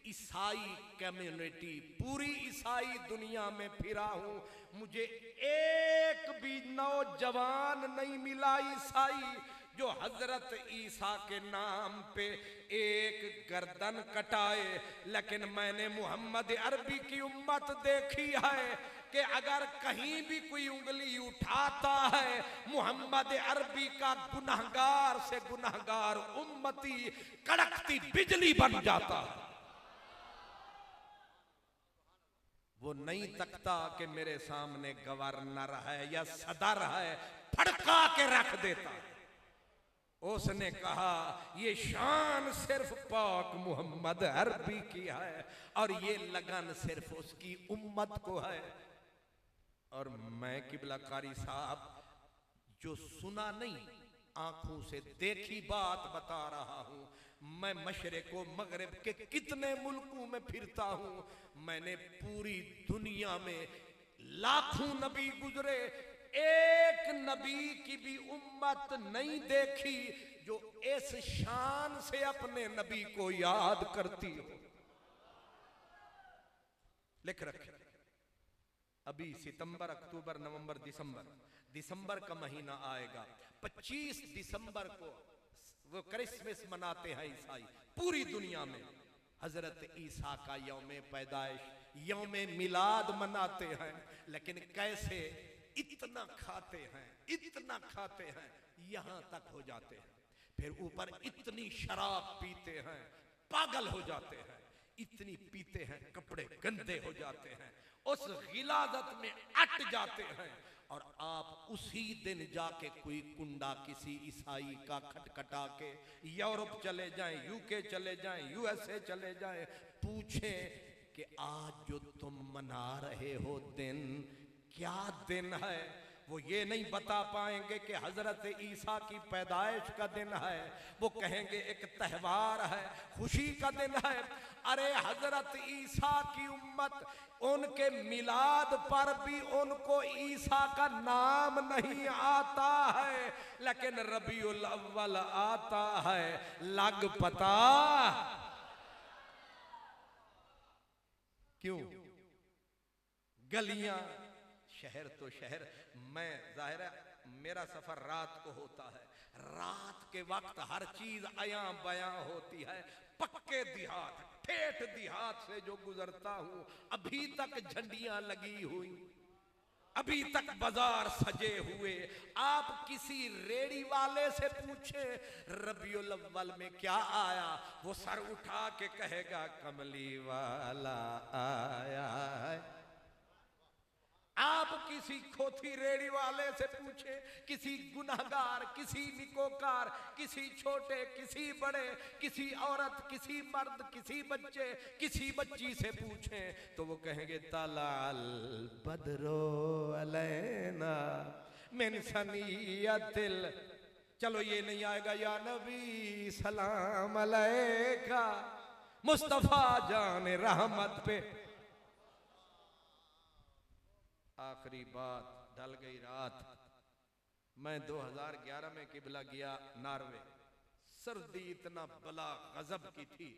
ईसाई कम्युनिटी, पूरी ईसाई दुनिया में फिरा हूं, मुझे एक भी नौजवान नहीं मिला ईसाई जो हजरत ईसा के नाम पे एक गर्दन कटाए, लेकिन मैंने मोहम्मद अरबी की उम्मत देखी है कि अगर कहीं भी कोई उंगली उठाता है मोहम्मद अरबी का गुनहगार से गुनहगार उम्मती कड़कती बिजली बन जाता है। वो नहीं तकता कि मेरे सामने गवर्नर है या सदर है, फड़का के रख देता। उसने कहा ये शान सिर्फ पाक मोहम्मद अरबी की है और ये लगन सिर्फ उसकी उम्मत को है। और मैं किबला कारी साहब जो सुना नहीं, आंखों से देखी बात बता रहा हूं। मैं मशरिक व मगरिब के कितने मुल्कों में फिरता हूं, मैंने पूरी दुनिया में लाखों नबी गुजरे, एक नबी की भी उम्मत नहीं देखी जो इस शान से अपने नबी को याद करती हो। लिख रखे, अभी सितंबर, अक्टूबर, नवंबर, दिसंबर का महीना आएगा। 25 दिसंबर को वो क्रिसमस मनाते हैं ईसाई पूरी दुनिया में। हजरत ईसा का यौम पैदाइश, यौम मिलाद मनाते हैं, लेकिन कैसे इतना खाते हैं, इतना खाते हैं, यहां तक हो जाते हैं। फिर ऊपर इतनी शराब पीते हैं, पागल हो जाते हैं, इतनी पीते हैं कपड़े गंदे हो जाते हैं, उस गिलादत में अट जाते हैं। और आप उसी दिन जाके कोई कुंडा किसी ईसाई का खटखटा के यूरोप चले जाएं, यूके चले जाएं, यूएसए चले जाएं, पूछें कि आज जो तुम मना रहे हो दिन क्या दिन है, वो ये नहीं बता पाएंगे कि हजरत ईसा की पैदाइश का दिन है। वो कहेंगे एक त्योहार है, खुशी का दिन है। अरे हजरत ईसा की उम्मत, उनके मिलाद पर भी उनको ईसा का नाम नहीं आता है, लेकिन रबीउल अव्वल आता है। लग पता क्यों? गलियां, शहर तो शहर। मैं जाहिर है मेरा सफर रात को होता है, रात के वक्त हर चीज अयां बयां होती है। पक्के देहात, ठेठ देहात से जो गुजरता हूं, अभी तक झंडियां लगी हुई, अभी तक बाजार सजे हुए। आप किसी रेड़ी वाले से पूछे रबीउल अव्वल में क्या आया, वो सर उठा के कहेगा कमली वाला आया है। आप किसी खोथी रेड़ी वाले से पूछे, किसी गुनहगार, किसी निकोकार, किसी छोटे, किसी बड़े, किसी औरत, किसी मर्द, किसी बच्चे, किसी बच्ची से पूछे तो वो कहेंगे तलाल बदरो अलैना मिन सनियतिल। चलो ये नहीं आएगा या नबी सलाम अलैका, मुस्तफा जान रहमत पे। आखिरी बात, ढल गई रात। मैं 2011 में किबला गया नार्वे। सर्दी इतना बला गजब की थी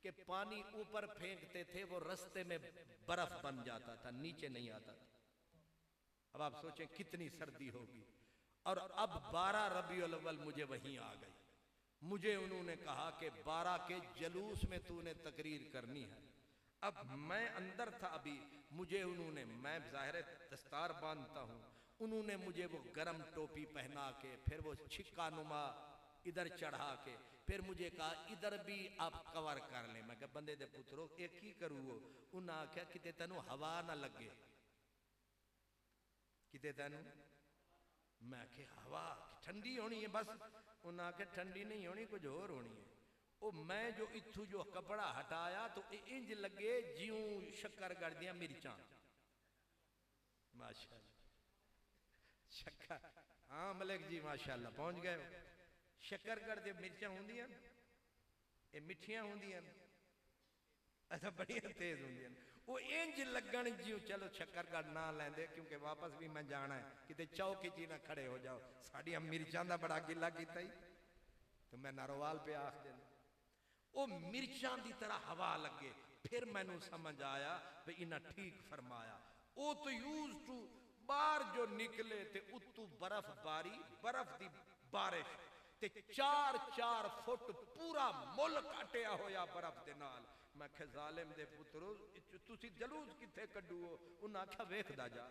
कि पानी ऊपर फेंकते थे वो रास्ते में बर्फ बन जाता था, नीचे नहीं आता था। अब आप सोचें कितनी सर्दी होगी। और अब 12 रबीउल अव्वल मुझे वहीं आ गई। मुझे उन्होंने कहा कि 12 के जलूस में तूने तकरीर करनी है। अब मैं अंदर था अभी, मुझे उन्होंने, मैं ज़ाहिर दस्तार बांधता हूँ, उन्होंने मुझे वो गरम टोपी पहना के, फिर वो छिक्का नुमा इधर चढ़ा के, फिर मुझे कहा इधर भी आप कवर कर ले। मैं कहा बंदे दे पुत्रो एक ही करूँ वो। उन्हें आख्या कि तेनू हवा ना लगे, किते तेनू। मैं आख्या हवा ठंडी होनी है बस। उन्हें आख्या ठंडी नहीं होनी, कुछ और होनी है। ओ मैं जो इथू जो कपड़ा हटाया तो इंज लगे ज्यों शक्करगढ़ दियां मिर्चां। माशाअल्लाह शक्कर, हाँ मलिक जी माशाअल्लाह पहुंच गए। शक्करगढ़ दी मिर्चां होंदियां ये मिठियां होंदियां, अच्छा बड़ियां तेज होंदियां। वो इंज लगन ज्यों, चलो शक्करगढ़ ना लेंदे क्योंकि वापस भी मैं जाना है, किते चौक च ना खड़े हो जाओ, साड़ियां मिर्चां दा बड़ा गिला कीता ही। तो मैं नारोवाल पे आख देना वो मिर्चां की तरह हवा लगे। फिर मैनू समझ आया भी इन्हें ठीक फरमाया। वो तो यूज टू बाहर जो निकले थे उत्तू बर्फ बारी, बर्फ की बारिश ते 4-4 फुट पूरा मुल काटिया होया बर्फ दे नाल। मैं आख्या जालिम दे पुत्रो तुसी जलूस किथे कड्डू हो। उन्हें आख्या वेखदा जा,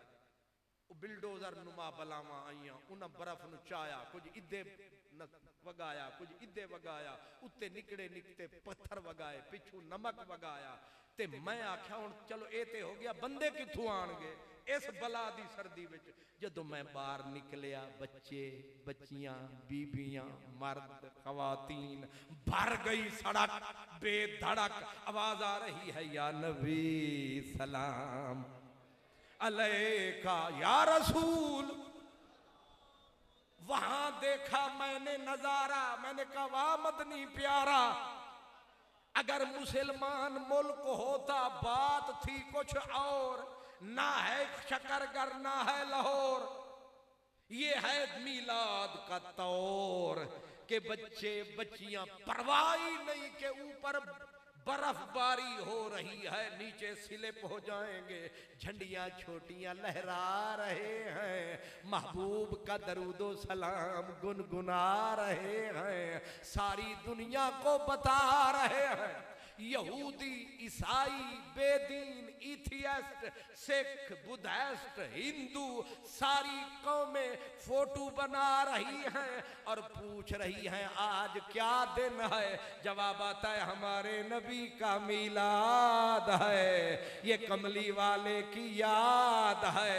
बिलडोजर नुमा बलावां आईयां, उन्हें बर्फ नू चाया, कुछ इदे वगाया, कुछ इदे वगाया, उत्ते निकड़े निकते पत्थर वगाए, पिछू नमक वगाया। ते मैं आख्या हुण चलो ये ते हो गया, बंदे किथों आणगे इस बला दी सर्दी विच। जदों मैं बाहर निकलिया, बच्चे बच्चियां बीबियां मर्द खवातीन भर गई सड़क बेधड़क। आवाज आ रही है या नबी सलाम अलैका या रसूल। वहां देखा मैंने नजारा, मैंने कहा वाह मदनी प्यारा। अगर मुसलमान मुल्क होता बात थी कुछ और, ना है शक्करगढ़ ना है लाहौर, ये है मीलाद का तौर के बच्चे बच्चियां परवाह नहीं के ऊपर बर्फबारी हो रही है, नीचे स्लिप हो जाएंगे, झंडियां छोटियां लहरा रहे हैं, महबूब का दरूदो सलाम गुनगुना रहे हैं, सारी दुनिया को बता रहे हैं। यहूदी ईसाई बेदीन इथियस्ट सिख बुद्धिस्ट हिंदू सारी कौमें फोटो बना रही हैं और पूछ रही हैं आज क्या दिन है। जवाब आता है हमारे नबी का मीलाद है, ये कमली वाले की याद है।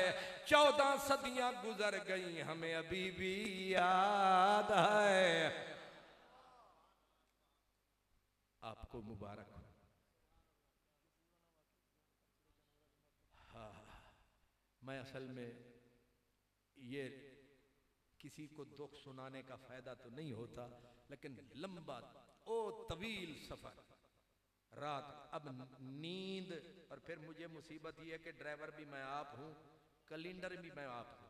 14 सदियां गुजर गई हमें अभी भी याद है। आपको मुबारक हो। हाँ, मैं असल में ये किसी को दुख सुनाने का फायदा तो नहीं होता, लेकिन लंबा ओ तवील सफर, रात, अब नींद, और फिर मुझे मुसीबत यह है कि ड्राइवर भी मैं आप हूं, कैलेंडर भी मैं आप हूं,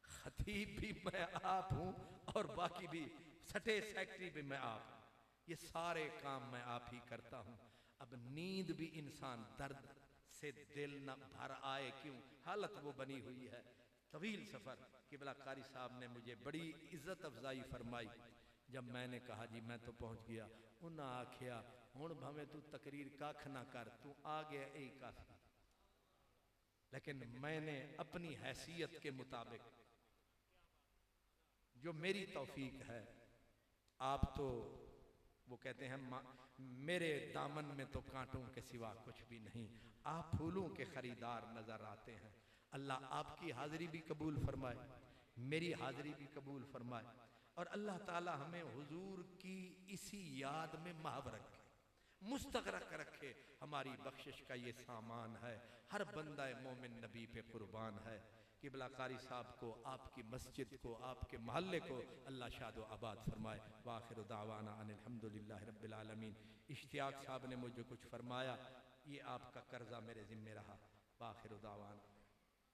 खतीब भी मैं आप हूं, और बाकी भी सटे सेक्रेटरी भी मैं आप हूं। ये सारे काम मैं आप ही करता हूं। अब नींद भी इंसान दर्द से दिल न भर आए, क्यों, हालत वो बनी हुई है। तवील सफर। किबला कारी साहब ने मुझे बड़ी इज्जत अफजाई फरमाई। जब मैंने कहा जी मैं तो पहुंच गया, उन्हें आख्या हुण भावे तू तकरीर कख ना कर, तू आ गया यही काफी। लेकिन मैंने अपनी हैसियत के मुताबिक जो मेरी तौफीक है, आप तो वो कहते हैं मेरे दामन में तो कांटों के सिवा कुछ भी नहीं, आप फूलों के खरीदार नजर आते हैं। अल्लाह आपकी हाजिरी भी कबूल फरमाए, मेरी हाजिरी भी कबूल फरमाए, और अल्लाह ताला हमें हुजूर की इसी याद में महव रखे, मुस्तगरक रखे। हमारी बख्शिश का ये सामान है, हर बंदा मोमिन नबी पे कुर्बान है। किबला कारी साहब को, आपकी मस्जिद को, आपके महल्ले को अल्लाह शाद व आबाद फरमाए। वाखिर दावाना अनिल हम्दुलिल्लाहि रब्बिल आलमीन। इश्तियाक साहब ने मुझे कुछ फरमाया, ये आपका कर्जा मेरे ज़िम्मे रहा। वाखिर दावाना।